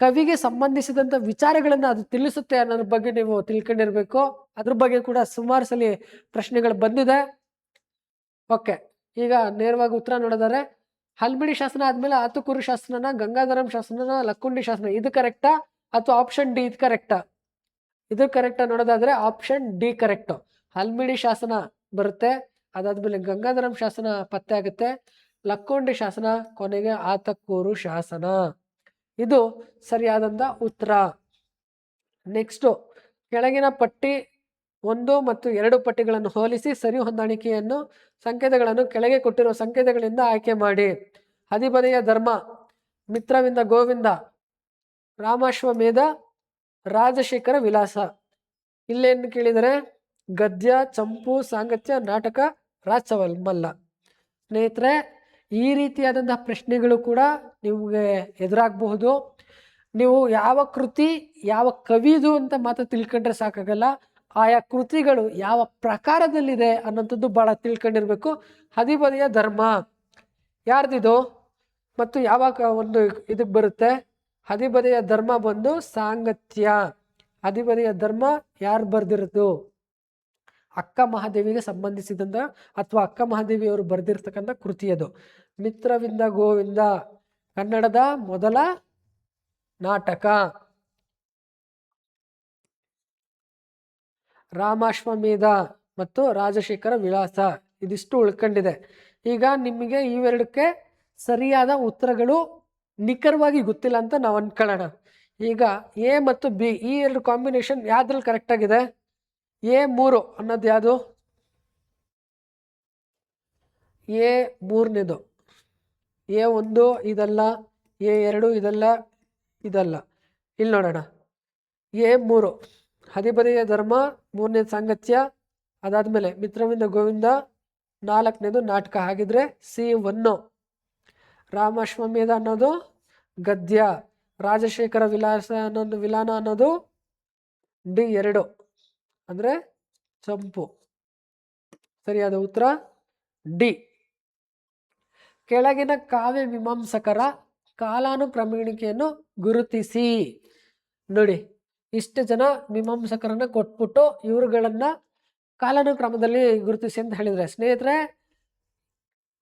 ಕವಿಗೆ ಸಂಬಂಧಿಸಿದಂಥ ವಿಚಾರಗಳನ್ನು ಅದು ತಿಳಿಸುತ್ತೆ ಅನ್ನೋದ್ರ ಬಗ್ಗೆ ನೀವು ತಿಳ್ಕೊಂಡಿರ್ಬೇಕು. ಅದ್ರ ಬಗ್ಗೆ ಕೂಡ ಸುಮಾರು ಸಲ ಪ್ರಶ್ನೆಗಳು ಬಂದಿದೆ. ಓಕೆ, ಈಗ ನೇರವಾಗಿ ಉತ್ತರ ನೋಡಿದರೆ ಹಲ್ಮಿಡಿ ಶಾಸನ ಆದ್ಮೇಲೆ ಆತಕೂರು ಶಾಸನನ, ಗಂಗಾಧರಂ ಶಾಸನನ, ಲಕ್ಕುಂಡಿ ಶಾಸನ, ಇದು ಕರೆಕ್ಟಾ ಅಥವಾ ಆಪ್ಷನ್ ಡಿ ಇದು ಕರೆಕ್ಟಾ? ಇದು ಕರೆಕ್ಟಾ ನೋಡೋದಾದ್ರೆ ಆಪ್ಷನ್ ಡಿ ಕರೆಕ್ಟು. ಹಲ್ಮಿಡಿ ಶಾಸನ ಬರುತ್ತೆ, ಅದಾದ್ಮೇಲೆ ಗಂಗಾಧರಂ ಶಾಸನ ಪತ್ತೆ ಆಗುತ್ತೆ, ಲಕ್ಕುಂಡಿ ಶಾಸನ, ಕೊನೆಗೆ ಆತಕೂರು ಶಾಸನ. ಇದು ಸರಿಯಾದಂಥ ಉತ್ತರ. ನೆಕ್ಸ್ಟು, ಕೆಳಗಿನ ಪಟ್ಟಿ 1 ಮತ್ತು 2 ಪಟ್ಟಿಗಳನ್ನು ಹೋಲಿಸಿ ಸರಿ ಹೊಂದಾಣಿಕೆಯನ್ನು ಸಂಕೇತಗಳನ್ನು ಕೆಳಗೆ ಕೊಟ್ಟಿರುವ ಸಂಕೇತಗಳಿಂದ ಆಯ್ಕೆ ಮಾಡಿ. ಹದಿಬದೆಯ ಧರ್ಮ, ಮಿತ್ರವಿಂದ ಗೋವಿಂದ, ರಾಮಾಶ್ವಮೇಧ, ರಾಜಶೇಖರ ವಿಲಾಸ. ಇಲ್ಲೇನು ಕೇಳಿದರೆ ಗದ್ಯ, ಚಂಪು, ಸಾಂಗತ್ಯ, ನಾಟಕ, ರಾಜಮಲ್ಲ. ಸ್ನೇಹಿತರೆ, ಈ ರೀತಿಯಾದಂತಹ ಪ್ರಶ್ನೆಗಳು ಕೂಡ ನಿಮಗೆ ಎದುರಾಗಬಹುದು. ನೀವು ಯಾವ ಕೃತಿ ಯಾವ ಕವಿದು ಅಂತ ಮಾತ್ರ ತಿಳ್ಕೊಂಡ್ರೆ ಸಾಕಾಗಲ್ಲ, ಆಯಾ ಕೃತಿಗಳು ಯಾವ ಪ್ರಕಾರದಲ್ಲಿದೆ ಅನ್ನೋಂಥದ್ದು ಭಾಳ ತಿಳ್ಕೊಂಡಿರ್ಬೇಕು. ಹದಿಬದೆಯ ಧರ್ಮ ಯಾರ್ದಿದು ಮತ್ತು ಯಾವಾಗ ಒಂದು ಇದಕ್ಕೆ ಬರುತ್ತೆ? ಹದಿಬದೆಯ ಧರ್ಮ ಬಂದು ಸಾಂಗತ್ಯ. ಹದಿಬದೆಯ ಧರ್ಮ ಯಾರು ಬರ್ದಿರೋದು? ಅಕ್ಕ ಮಹಾದೇವಿಗೆ ಸಂಬಂಧಿಸಿದಂತ ಅಥವಾ ಅಕ್ಕ ಮಹಾದೇವಿಯವರು ಬರೆದಿರ್ತಕ್ಕಂಥ ಕೃತಿ ಅದು. ಮಿತ್ರವಿಂದ ಗೋವಿಂದ ಕನ್ನಡದ ಮೊದಲ ನಾಟಕ. ರಾಮಾಶ್ವಮೇಧ ಮತ್ತು ರಾಜಶೇಖರ ವಿಳಾಸ ಇದಿಷ್ಟು ಉಳ್ಕೊಂಡಿದೆ. ಈಗ ನಿಮಗೆ ಇವೆರಡಕ್ಕೆ ಸರಿಯಾದ ಉತ್ತರಗಳು ನಿಖರವಾಗಿ ಗೊತ್ತಿಲ್ಲ ಅಂತ ನಾವು ಅನ್ಕೊಳ್ಳೋಣ. ಈಗ ಎ ಮತ್ತು ಬಿ ಈ ಎರಡು ಕಾಂಬಿನೇಷನ್ ಯಾವ್ದ್ರಲ್ಲಿ ಕರೆಕ್ಟ್ ಆಗಿದೆ? A3 ಅನ್ನೋದು ಯಾವುದು? A3ನೇದು. A1 ಇದಲ್ಲ, A2 ಇದಲ್ಲ, ಇದಲ್ಲ. ಇಲ್ಲಿ ನೋಡೋಣ. A3 ಹದಿಬದೆಯ ಧರ್ಮ, 3ನೇದು ಸಾಂಗತ್ಯ, ಅದಾದ್ಮೇಲೆ ಮಿತ್ರವಿಂದ ಗೋವಿಂದ, 4ನೇದು ನಾಟಕ. ಹಾಗಿದ್ರೆ C1. ರಾಮಾಶ್ವಮೇಧ ಅನ್ನೋದು ಗದ್ಯ, ರಾಜಶೇಖರ ವಿಲಾನ ಅನ್ನೋದು D2 ಅಂದ್ರೆ ಚಂಪು. ಸರಿಯಾದ ಉತ್ತರ ಡಿ. ಕೆಳಗಿನ ಕಾವ್ಯ ಮೀಮಾಂಸಕರ ಕಾಲಾನುಕ್ರಮಣಿಕೆಯನ್ನು ಗುರುತಿಸಿ. ನೋಡಿ, ಇಷ್ಟು ಜನ ಮೀಮಾಂಸಕರನ್ನ ಕೊಟ್ಬಿಟ್ಟು ಇವರುಗಳನ್ನ ಕಾಲಾನುಕ್ರಮದಲ್ಲಿ ಗುರುತಿಸಿ ಅಂತ ಹೇಳಿದ್ರೆ, ಸ್ನೇಹಿತರೆ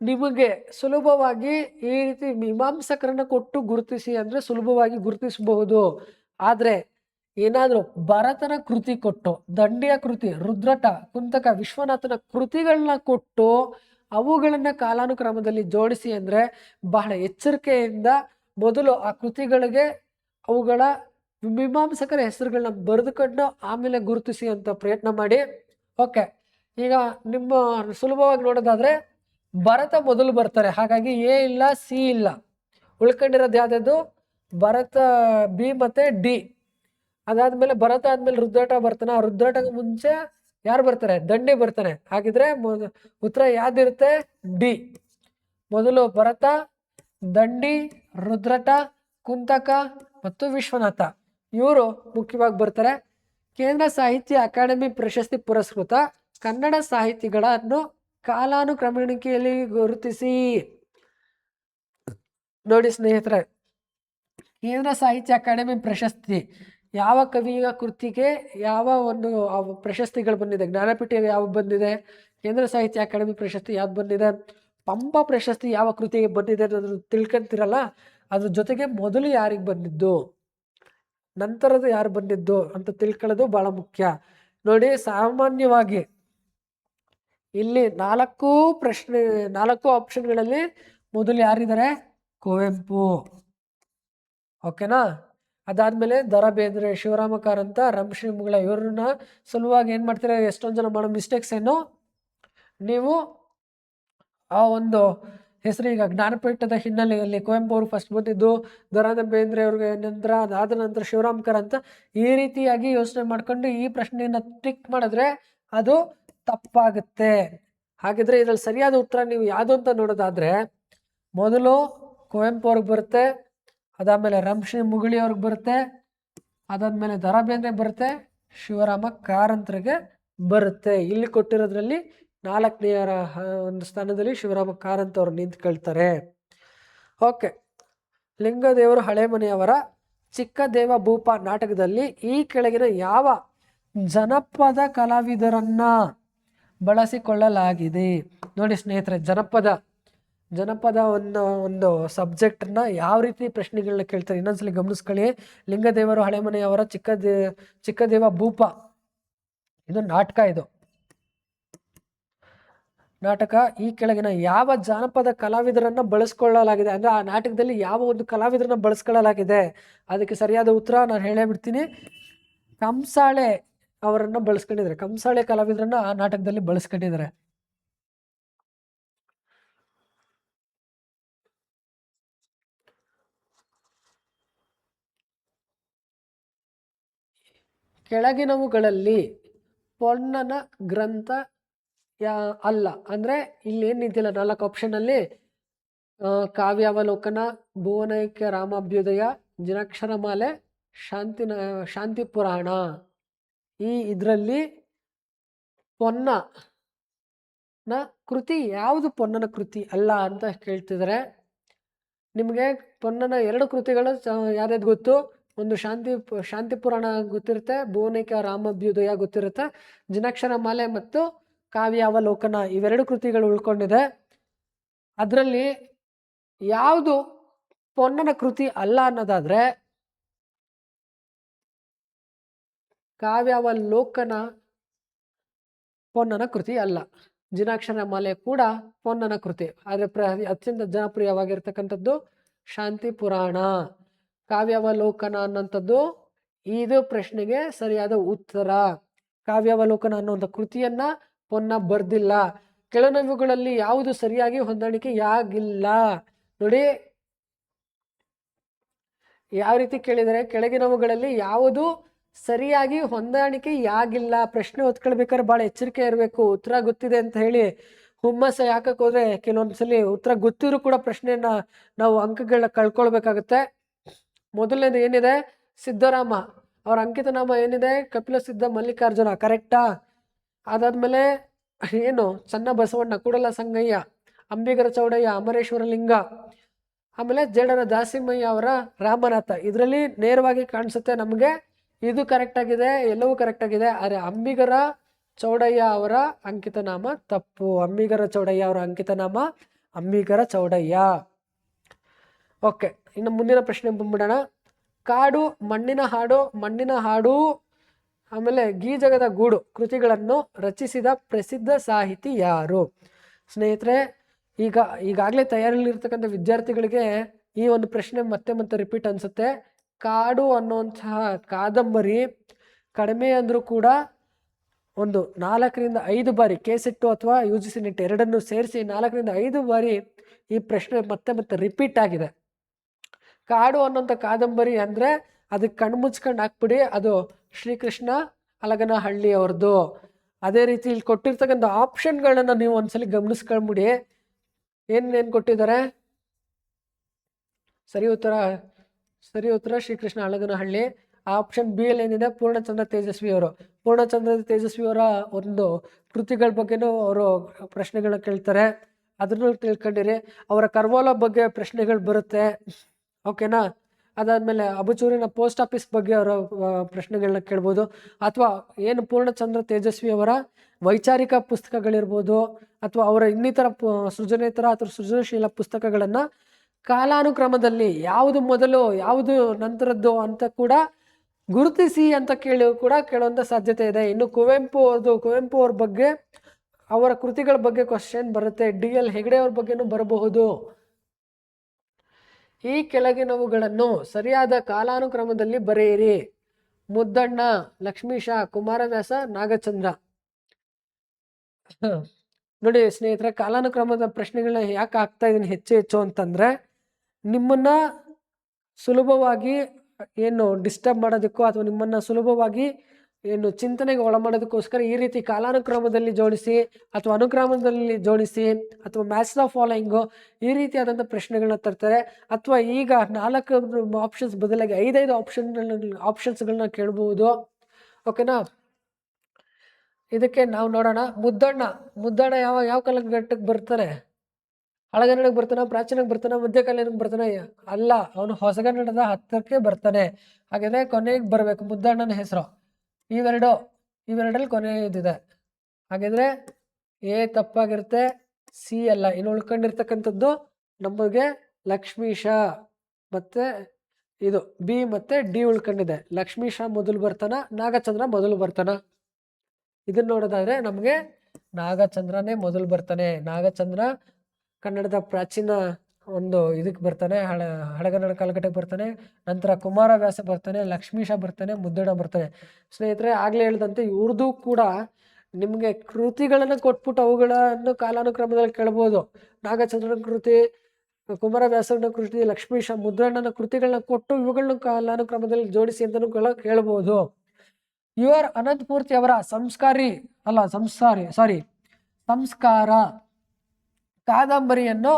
ನಿಮಗೆ ಸುಲಭವಾಗಿ ಈ ರೀತಿ ಮೀಮಾಂಸಕರನ್ನ ಕೊಟ್ಟು ಗುರುತಿಸಿ ಅಂದ್ರೆ ಸುಲಭವಾಗಿ ಗುರುತಿಸಬಹುದು. ಆದ್ರೆ ಏನಾದ್ರೂ ಭರತನ ಕೃತಿ ಕೊಟ್ಟು, ದಂಡಿಯ ಕೃತಿ, ರುದ್ರಟ, ಕುಂತಕ, ವಿಶ್ವನಾಥನ ಕೃತಿಗಳನ್ನ ಕೊಟ್ಟು ಅವುಗಳನ್ನ ಕಾಲಾನುಕ್ರಮದಲ್ಲಿ ಜೋಡಿಸಿ ಅಂದ್ರೆ ಬಹಳ ಎಚ್ಚರಿಕೆಯಿಂದ ಮೊದಲು ಆ ಕೃತಿಗಳಿಗೆ ಅವುಗಳ ಮೀಮಾಂಸಕರ ಹೆಸರುಗಳನ್ನ ಬರೆದುಕೊಂಡು ಆಮೇಲೆ ಗುರುತಿಸಿ ಅಂತ ಪ್ರಯತ್ನ ಮಾಡಿ. ಓಕೆ, ಈಗ ನಿಮ್ಮ ಸುಲಭವಾಗಿ ನೋಡೋದಾದ್ರೆ ಭರತ ಮೊದಲು ಬರ್ತಾರೆ, ಹಾಗಾಗಿ ಎ ಇಲ್ಲ, ಸಿ ಇಲ್ಲ. ಉಳ್ಕೊಂಡಿರೋದು ಯಾವ್ದು? ಭರತ, ಬಿ ಮತ್ತೆ ಡಿ. ಅದಾದ್ಮೇಲೆ ಭರತ ಆದ್ಮೇಲೆ ರುದ್ರಟ ಬರ್ತಾನೆ. ಆ ರುದ್ರಟಗೆ ಮುಂಚೆ ಯಾರು ಬರ್ತಾರೆ? ದಂಡಿ ಬರ್ತಾನೆ. ಹಾಗಿದ್ರೆ ಉತ್ತರ ಯಾವ್ದಿರುತ್ತೆ? ಡಿ. ಮೊದಲು ಭರತ, ದಂಡಿ, ರುದ್ರಟ, ಕುಂತಕ ಮತ್ತು ವಿಶ್ವನಾಥ ಇವರು ಮುಖ್ಯವಾಗಿ ಬರ್ತಾರೆ. ಕೇಂದ್ರ ಸಾಹಿತ್ಯ ಅಕಾಡೆಮಿ ಪ್ರಶಸ್ತಿ ಪುರಸ್ಕೃತ ಕನ್ನಡ ಸಾಹಿತಿಗಳನ್ನು ಕಾಲಾನುಕ್ರಮಣಿಕೆಯಲ್ಲಿ ಗುರುತಿಸಿ. ನೋಡಿ ಸ್ನೇಹಿತರೆ, ಕೇಂದ್ರ ಸಾಹಿತ್ಯ ಅಕಾಡೆಮಿ ಪ್ರಶಸ್ತಿ ಯಾವ ಕವಿಯ ಕೃತಿಗೆ ಯಾವ ಒಂದು ಪ್ರಶಸ್ತಿಗಳು ಬಂದಿದೆ? ಜ್ಞಾನಪೀಠ ಯಾವ ಬಂದಿದೆ? ಕೇಂದ್ರ ಸಾಹಿತ್ಯ ಅಕಾಡೆಮಿ ಪ್ರಶಸ್ತಿ ಯಾವ್ದು ಬಂದಿದೆ? ಪಂಪ ಪ್ರಶಸ್ತಿ ಯಾವ ಕೃತಿಗೆ ಬಂದಿದೆ ಅನ್ನೋದನ್ನು ತಿಳ್ಕೊಂತಿರಲ್ಲ, ಅದ್ರ ಜೊತೆಗೆ ಮೊದಲು ಯಾರಿಗೆ ಬಂದಿದ್ದು, ನಂತರದ ಯಾರು ಬಂದಿದ್ದು ಅಂತ ತಿಳ್ಕೊಳ್ಳೋದು ಬಹಳ ಮುಖ್ಯ. ನೋಡಿ, ಸಾಮಾನ್ಯವಾಗಿ ಇಲ್ಲಿ 4 ಆಪ್ಷನ್ಗಳಲ್ಲಿ ಮೊದಲು ಯಾರಿದ್ದಾರೆ? ಕುವೆಂಪು. ಓಕೆನಾ? ಅದಾದ್ಮೇಲೆ ದ.ರಾ ಬೇಂದ್ರೆ, ಶಿವರಾಮ ಕಾರಂತ, ರಮಶ್ರೀ ಮುಗಳ ಇವ್ರನ್ನ ಸುಲಭವಾಗಿ ಏನ್ ಮಾಡ್ತೀರಾ? ಎಷ್ಟೊಂದು ಜನ ಮಾಡೋ ಮಿಸ್ಟೇಕ್ಸ್ ಏನು, ನೀವು ಆ ಒಂದು ಹೆಸರು ಈಗ ಜ್ಞಾನಪೀಠದ ಹಿನ್ನೆಲೆಯಲ್ಲಿ ಕುವೆಂಪು ಅವರು ಫಸ್ಟ್ ಬಂದಿದ್ದು, ದ.ರಾ ಬೇಂದ್ರೆ ಅವ್ರಿಗೆ ನಂತರ, ಅದಾದ ನಂತರ ಶಿವರಾಮ ಕಾರಂತ, ಈ ರೀತಿಯಾಗಿ ಯೋಚನೆ ಮಾಡ್ಕೊಂಡು ಈ ಪ್ರಶ್ನೆಯನ್ನ ಟಿಕ್ ಮಾಡಿದ್ರೆ ಅದು ತಪ್ಪಾಗುತ್ತೆ. ಹಾಗಿದ್ರೆ ಇದ್ರಲ್ಲಿ ಸರಿಯಾದ ಉತ್ತರ ನೀವು ಯಾವುದು ಅಂತ ನೋಡೋದಾದ್ರೆ ಮೊದಲು ಕುವೆಂಪು ಅವ್ರಿಗೆ ಬರುತ್ತೆ, ಅದಾದ್ಮೇಲೆ ರಮಶ್ರೀ ಮುಗುಳಿ ಅವ್ರಿಗೆ ಬರುತ್ತೆ, ಅದಾದ್ಮೇಲೆ ದ.ರಾ ಬೇಂದ್ರೆ ಬರುತ್ತೆ, ಶಿವರಾಮ ಕಾರಂತರಿಗೆ ಬರುತ್ತೆ. ಇಲ್ಲಿ ಕೊಟ್ಟಿರೋದ್ರಲ್ಲಿ 4ನೇಯರ ಒಂದು ಸ್ಥಾನದಲ್ಲಿ ಶಿವರಾಮ ಕಾರಂತ ಅವರು ನಿಂತ್ಕೊಳ್ತಾರೆ. ಓಕೆ, ಲಿಂಗದೇವರು ಹಳೆಮನೆಯವರ ಚಿಕ್ಕದೇವ ಭೂಪ ನಾಟಕದಲ್ಲಿ ಈ ಕೆಳಗಿನ ಯಾವ ಜನಪದ ಕಲಾವಿದರನ್ನ ಬಳಸಿಕೊಳ್ಳಲಾಗಿದೆ? ನೋಡಿ ಸ್ನೇಹಿತರೆ, ಜನಪದ ಒಂದು ಸಬ್ಜೆಕ್ಟ್ನ ಯಾವ ರೀತಿ ಪ್ರಶ್ನೆಗಳನ್ನ ಕೇಳ್ತಾರೆ ಇನ್ನೊಂದ್ಸಲಿ ಗಮನಿಸ್ಕೊಳ್ಳಿ. ಲಿಂಗದೇವರು ಹಳೆಮನೆಯವರ ಚಿಕ್ಕದೇವ ಭೂಪ ಇದು ನಾಟಕ. ಇದು ನಾಟಕ ಈ ಕೆಳಗಿನ ಯಾವ ಜಾನಪದ ಕಲಾವಿದರನ್ನ ಬಳಸ್ಕೊಳ್ಳಲಾಗಿದೆ ಅಂದ್ರೆ ಆ ನಾಟಕದಲ್ಲಿ ಯಾವ ಒಂದು ಕಲಾವಿದರನ್ನ ಬಳಸ್ಕೊಳ್ಳಲಾಗಿದೆ? ಅದಕ್ಕೆ ಸರಿಯಾದ ಉತ್ತರ ನಾನು ಹೇಳೇ ಬಿಡ್ತೀನಿ. ಕಂಸಾಳೆ ಅವರನ್ನ ಬಳಸ್ಕೊಂಡಿದ್ದಾರೆ. ಕಂಸಾಳೆ ಕಲಾವಿದರನ್ನ ಆ ನಾಟಕದಲ್ಲಿ ಬಳಸ್ಕೊಂಡಿದ್ದಾರೆ. ಕೆಳಗಿನವುಗಳಲ್ಲಿ ಪೊನ್ನನ ಗ್ರಂಥ ಅಲ್ಲ. ಅಂದ್ರೆ ಇಲ್ಲಿ ಏನ್ ನಿಂತಿಲ್ಲ 4 ಆಪ್ಷನ್ ಅಲ್ಲಿ ಕಾವ್ಯಾವಲೋಕನ, ಭುವನೈಕ್ಯ ರಾಮಾಭ್ಯುದಯ, ಜಿನಾಕ್ಷರಮಾಲೆ, ಶಾಂತಿ ಪುರಾಣ. ಇದರಲ್ಲಿ ಪೊನ್ನನ ಕೃತಿ ಯಾವುದು ಪೊನ್ನನ ಕೃತಿ ಅಲ್ಲ ಅಂತ ಕೇಳ್ತಿದ್ದಾರೆ. ನಿಮಗೆ ಪೊನ್ನನ 2 ಕೃತಿಗಳು ಯಾರ್ಯಾವ್ದು ಗೊತ್ತು? ಒಂದು ಶಾಂತಿ ಪುರಾಣ ಗೊತ್ತಿರುತ್ತೆ, ಭುವನಿಕ ರಾಮಾಭ್ಯುದಯ ಗೊತ್ತಿರುತ್ತೆ, ಜಿನಾಕ್ಷರ ಮಾಲೆ ಮತ್ತು ಕಾವ್ಯಾವಲೋಕನ ಇವೆರಡು ಕೃತಿಗಳು ಉಳ್ಕೊಂಡಿದೆ. ಅದರಲ್ಲಿ ಯಾವುದು ಪೊನ್ನನ ಕೃತಿ ಅಲ್ಲ ಅನ್ನೋದಾದ್ರೆ ಕಾವ್ಯಾವಲೋಕನ ಪೊನ್ನನ ಕೃತಿ ಅಲ್ಲ. ಜಿನಾಕ್ಷರ ಮಾಲೆ ಕೂಡ ಪೊನ್ನನ ಕೃತಿ, ಆದರೆ ಅತ್ಯಂತ ಜನಪ್ರಿಯವಾಗಿರ್ತಕ್ಕಂಥದ್ದು ಶಾಂತಿ ಪುರಾಣ. ಕಾವ್ಯಾವಲೋಕನ ಅನ್ನೋಂಥದ್ದು ಇದು ಪ್ರಶ್ನೆಗೆ ಸರಿಯಾದ ಉತ್ತರ. ಕಾವ್ಯಾವಲೋಕನ ಅನ್ನುವಂಥ ಕೃತಿಯನ್ನ ಪೊನ್ನ ಬರ್ದಿಲ್ಲ. ಕೆಳನವುಗಳಲ್ಲಿ ಯಾವುದು ಸರಿಯಾಗಿ ಹೊಂದಾಣಿಕೆಯಾಗಿಲ್ಲ. ನೋಡಿ ಯಾವ ರೀತಿ ಕೇಳಿದರೆ, ಕೆಳಗಿನವುಗಳಲ್ಲಿ ಯಾವುದು ಸರಿಯಾಗಿ ಹೊಂದಾಣಿಕೆಯಾಗಿಲ್ಲ. ಪ್ರಶ್ನೆ ಓದ್ಕೊಳ್ಬೇಕಾದ್ರೆ ಭಾಳ ಎಚ್ಚರಿಕೆ ಇರಬೇಕು. ಉತ್ತರ ಗೊತ್ತಿದೆ ಅಂತ ಹೇಳಿ ಹುಮ್ಮಸ್ಸ ಯಾಕಕ್ಕೆ ಹೋದ್ರೆ ಕೆಲವೊಂದ್ಸಲಿ ಉತ್ತರ ಗೊತ್ತಿದ್ರು ಕೂಡ ಪ್ರಶ್ನೆಯನ್ನ ನಾವು ಅಂಕಗಳನ್ನ ಕಳ್ಕೊಳ್ಬೇಕಾಗತ್ತೆ. ಮೊದಲನೇದು ಏನಿದೆ? ಸಿದ್ದರಾಮ ಅವರ ಅಂಕಿತ ನಾಮ ಏನಿದೆ? ಕಪಿಲ ಸಿದ್ಧ ಮಲ್ಲಿಕಾರ್ಜುನ, ಕರೆಕ್ಟಾ? ಅದಾದ್ಮೇಲೆ ಏನು? ಚನ್ನ ಬಸವಣ್ಣ, ಕೂಡಲ ಸಂಗಯ್ಯ, ಅಂಬಿಗರ ಚೌಡಯ್ಯ, ಅಮರೇಶ್ವರ ಲಿಂಗ, ಆಮೇಲೆ ಜೇಡರ ದಾಸಿಮಯ್ಯ ಅವರ ರಾಮನಾಥ. ಇದರಲ್ಲಿ ನೇರವಾಗಿ ಕಾಣಿಸುತ್ತೆ ನಮಗೆ ಇದು ಕರೆಕ್ಟ್ ಆಗಿದೆ, ಎಲ್ಲವೂ ಕರೆಕ್ಟ್ ಆಗಿದೆ. ಆದರೆ ಅಂಬಿಗರ ಚೌಡಯ್ಯ ಅವರ ಅಂಕಿತ ನಾಮ ತಪ್ಪು. ಅಂಬಿಗರ ಚೌಡಯ್ಯ ಅವರ ಅಂಕಿತ ನಾಮ ಅಂಬಿಗರ ಚೌಡಯ್ಯ. ಓಕೆ, ಇನ್ನು ಮುಂದಿನ ಪ್ರಶ್ನೆ ಬಂದ್ಬಿಡೋಣ. ಕಾಡು, ಮಣ್ಣಿನ ಹಾಡು, ಆಮೇಲೆ ಗೀಜಗದ ಗೂಡು ಕೃತಿಗಳನ್ನು ರಚಿಸಿದ ಪ್ರಸಿದ್ಧ ಸಾಹಿತಿ ಯಾರು? ಸ್ನೇಹಿತರೆ, ಈಗಾಗಲೇ ತಯಾರಿಯಲ್ಲಿರ್ತಕ್ಕಂಥ ವಿದ್ಯಾರ್ಥಿಗಳಿಗೆ ಈ ಒಂದು ಪ್ರಶ್ನೆ ಮತ್ತೆ ಮತ್ತೆ ರಿಪೀಟ್ ಅನಿಸುತ್ತೆ. ಕಾಡು ಅನ್ನುವಂತಹ ಕಾದಂಬರಿ ಕಡಿಮೆ ಅಂದರೂ ಕೂಡ ಒಂದು 4ರಿಂದ 5 ಬಾರಿ ಕೆಸೆಟ್ಟು ಅಥವಾ UGC ನೆಟ್ ಎರಡನ್ನು ಸೇರಿಸಿ 4ರಿಂದ 5 ಬಾರಿ ಈ ಪ್ರಶ್ನೆ ಮತ್ತೆ ಮತ್ತೆ ರಿಪೀಟ್ ಆಗಿದೆ. ಕಾಡು ಅನ್ನೋಂಥ ಕಾದಂಬರಿ ಅಂದರೆ ಅದಕ್ಕೆ ಕಣ್ಮುಚ್ಕೊಂಡು ಹಾಕ್ಬಿಡಿ, ಅದು ಶ್ರೀಕೃಷ್ಣ ಹಲಗನಹಳ್ಳಿ ಅವ್ರದ್ದು. ಅದೇ ರೀತಿ ಇಲ್ಲಿ ಕೊಟ್ಟಿರ್ತಕ್ಕಂಥ ಆಪ್ಷನ್ಗಳನ್ನ ನೀವು ಒಂದ್ಸಲಿ ಗಮನಿಸ್ಕೊಂಡ್ಬಿಡಿ. ಏನೇನು ಕೊಟ್ಟಿದ್ದಾರೆ? ಸರಿ ಉತ್ತರ ಶ್ರೀಕೃಷ್ಣ ಹಲಗನಹಳ್ಳಿ. ಆಪ್ಷನ್ ಬಿ ಅಲ್ಲಿ ಏನಿದೆ? ಪೂರ್ಣಚಂದ್ರ ತೇಜಸ್ವಿ ಅವರು. ಪೂರ್ಣಚಂದ್ರ ತೇಜಸ್ವಿ ಅವರ ಒಂದು ಕೃತಿಗಳ ಬಗ್ಗೆನೂ ಅವರು ಪ್ರಶ್ನೆಗಳನ್ನ ಕೇಳ್ತಾರೆ, ಅದನ್ನು ತಿಳ್ಕೊಂಡಿರಿ. ಅವರ ಕರ್ವಾಲೋ ಬಗ್ಗೆ ಪ್ರಶ್ನೆಗಳು ಬರುತ್ತೆ, ಓಕೆನಾ? ಅದಾದಮೇಲೆ ಅಬಚೂರಿನ ಪೋಸ್ಟ್ ಆಫೀಸ್ ಬಗ್ಗೆ ಅವರ ಪ್ರಶ್ನೆಗಳನ್ನ ಕೇಳ್ಬೋದು. ಅಥವಾ ಏನು ಪೂರ್ಣಚಂದ್ರ ತೇಜಸ್ವಿ ಅವರ ವೈಚಾರಿಕ ಪುಸ್ತಕಗಳಿರ್ಬೋದು, ಅಥವಾ ಅವರ ಇನ್ನಿತರ ಸೃಜನೇತರ ಅಥವಾ ಸೃಜನಶೀಲ ಪುಸ್ತಕಗಳನ್ನು ಕಾಲಾನುಕ್ರಮದಲ್ಲಿ ಯಾವುದು ಮೊದಲು ಯಾವುದು ನಂತರದ್ದು ಅಂತ ಕೂಡ ಗುರುತಿಸಿ ಅಂತ ಕೇಳುವಂಥ ಸಾಧ್ಯತೆ ಇದೆ. ಇನ್ನು ಕುವೆಂಪು ಅವ್ರ ಬಗ್ಗೆ, ಅವರ ಕೃತಿಗಳ ಬಗ್ಗೆ ಕ್ವಶನ್ ಬರುತ್ತೆ. DL ಹೆಗಡೆ ಅವ್ರ ಬಗ್ಗೆನೂ ಬರಬಹುದು. ಈ ಕೆಳಗಿನವುಗಳನ್ನು ಸರಿಯಾದ ಕಾಲಾನುಕ್ರಮದಲ್ಲಿ ಬರೆಯಿರಿ. ಮುದ್ದಣ್ಣ, ಲಕ್ಷ್ಮೀಶ, ಕುಮಾರವ್ಯಾಸ, ನಾಗಚಂದ್ರ. ನೋಡಿ ಸ್ನೇಹಿತರೆ, ಕಾಲಾನುಕ್ರಮದ ಪ್ರಶ್ನೆಗಳನ್ನ ಯಾಕೆ ಹಾಕ್ತಾ ಇದೀನಿ ಹೆಚ್ಚು ಅಂತಂದ್ರೆ ನಿಮ್ಮನ್ನ ಸುಲಭವಾಗಿ ಏನು ಡಿಸ್ಟರ್ಬ್ ಮಾಡೋದಕ್ಕೋ ಅಥವಾ ನಿಮ್ಮನ್ನ ಸುಲಭವಾಗಿ ಏನು ಚಿಂತನೆಗೆ ಒಳಮಾಡೋದಕ್ಕೋಸ್ಕರ ಈ ರೀತಿ ಕಾಲಾನುಕ್ರಮದಲ್ಲಿ ಜೋಡಿಸಿ ಅಥವಾ ಅನುಕ್ರಮದಲ್ಲಿ ಜೋಡಿಸಿ ಅಥವಾ ಮ್ಯಾಚ್ ದ ಫಾಲೋಯಿಂಗು ಈ ರೀತಿಯಾದಂಥ ಪ್ರಶ್ನೆಗಳನ್ನ ತರ್ತಾರೆ. ಅಥವಾ ಈಗ 4 ಆಪ್ಷನ್ಸ್ ಬದಲಾಗಿ 5 ಆಪ್ಷನ್ಸ್ಗಳನ್ನ ಕೇಳಬಹುದು, ಓಕೆನಾ? ಇದಕ್ಕೆ ನಾವು ನೋಡೋಣ. ಮುದ್ದಣ್ಣ ಯಾವ ಕಾಲಘಟ್ಟಕ್ಕೆ ಬರ್ತಾನೆ? ಹಳಗನ್ನಡಕ್ಕೆ ಬರ್ತಾನೆ, ಪ್ರಾಚೀನಕ್ಕೆ ಬರ್ತಾನೆ, ಮಧ್ಯಕಾಲೀನಕ್ಕೆ ಬರ್ತಾನೆ? ಅಲ್ಲ, ಅವನು ಹೊಸಗನ್ನಡದ 10ಕ್ಕೆ ಬರ್ತಾನೆ. ಹಾಗಾದ್ರೆ ಕೊನೆಗೆ ಬರಬೇಕು ಮುದ್ದಣ್ಣನ ಹೆಸರು. ಇವೆರಡಲ್ಲಿ ಕೊನೆಯದಿದೆ. ಹಾಗಿದ್ರೆ ಎ ತಪ್ಪಾಗಿರುತ್ತೆ, ಸಿ ಅಲ್ಲ. ಇನ್ನು ಉಳ್ಕೊಂಡಿರ್ತಕ್ಕಂಥದ್ದು ನಮಗೆ ಲಕ್ಷ್ಮೀಶ ಮತ್ತೆ ಇದು ಬಿ ಮತ್ತೆ ಡಿ ಉಳ್ಕೊಂಡಿದೆ. ಲಕ್ಷ್ಮೀಶ ಮೊದಲು ಬರ್ತಾನ, ನಾಗಚಂದ್ರ ಮೊದಲು ಬರ್ತಾನ? ಇದನ್ನ ನೋಡೋದಾದ್ರೆ ನಮಗೆ ನಾಗಚಂದ್ರನೇ ಮೊದಲು ಬರ್ತಾನೆ. ನಾಗಚಂದ್ರ ಕನ್ನಡದ ಪ್ರಾಚೀನ ಒಂದು ಇದಕ್ಕೆ ಬರ್ತಾನೆ, ಹಳಗನ್ನಡ ಕಾಲಘಟ್ಟಕ್ಕೆ ಬರ್ತಾನೆ. ನಂತರ ಕುಮಾರವ್ಯಾಸ ಬರ್ತಾನೆ, ಲಕ್ಷ್ಮೀಶ ಬರ್ತಾನೆ, ಮುದ್ದಣ್ಣ ಬರ್ತಾನೆ. ಸ್ನೇಹಿತರೆ, ಆಗ್ಲೇ ಹೇಳಿದಂತೆ ಇವ್ರದ್ದು ಕೂಡ ನಿಮಗೆ ಕೃತಿಗಳನ್ನು ಕೊಟ್ಬಿಟ್ಟು ಅವುಗಳನ್ನು ಕಾಲಾನುಕ್ರಮದಲ್ಲಿ ಕೇಳ್ಬೋದು. ನಾಗಚಂದ್ರನ ಕೃತಿ, ಕುಮಾರವ್ಯಾಸನ ಕೃತಿ, ಲಕ್ಷ್ಮೀಶ, ಮುದ್ದಣ್ಣನ ಕೃತಿಗಳನ್ನ ಕೊಟ್ಟು ಇವುಗಳನ್ನ ಕಾಲಾನುಕ್ರಮದಲ್ಲಿ ಜೋಡಿಸಿ ಅಂತಲೂ ಕೇಳಬಹುದು. UR ಅನಂತಮೂರ್ತಿ ಅವರ ಸಂಸ್ಕಾರ ಕಾದಂಬರಿಯನ್ನು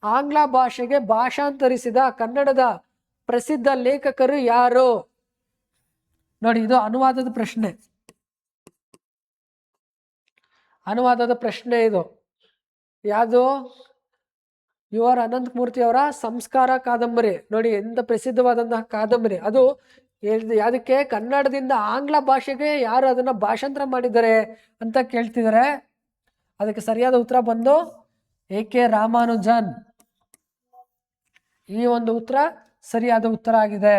ಆಂಗ್ಲ ಭಾಷೆಗೆ ಭಾಷಾಂತರಿಸಿದ ಕನ್ನಡದ ಪ್ರಸಿದ್ಧ ಲೇಖಕರು ಯಾರು? ನೋಡಿ, ಇದು ಅನುವಾದದ ಪ್ರಶ್ನೆ. ಇದು ಯಾವುದು? ಯು ಆರ್ ಅನಂತಮೂರ್ತಿ ಅವರ ಸಂಸ್ಕಾರ ಕಾದಂಬರಿ ನೋಡಿ, ಎಂತ ಪ್ರಸಿದ್ಧವಾದಂತಹ ಕಾದಂಬರಿ ಅದು. ಅದಕ್ಕೆ ಕನ್ನಡದಿಂದ ಆಂಗ್ಲ ಭಾಷೆಗೆ ಯಾರು ಅದನ್ನ ಭಾಷಾಂತರ ಮಾಡಿದ್ದಾರೆ ಅಂತ ಕೇಳ್ತಿದ್ದಾರೆ. ಅದಕ್ಕೆ ಸರಿಯಾದ ಉತ್ತರ ಬಂದು A.K. ರಾಮಾನುಜನ್. ಈ ಒಂದು ಉತ್ತರ ಸರಿಯಾದ ಉತ್ತರ ಆಗಿದೆ.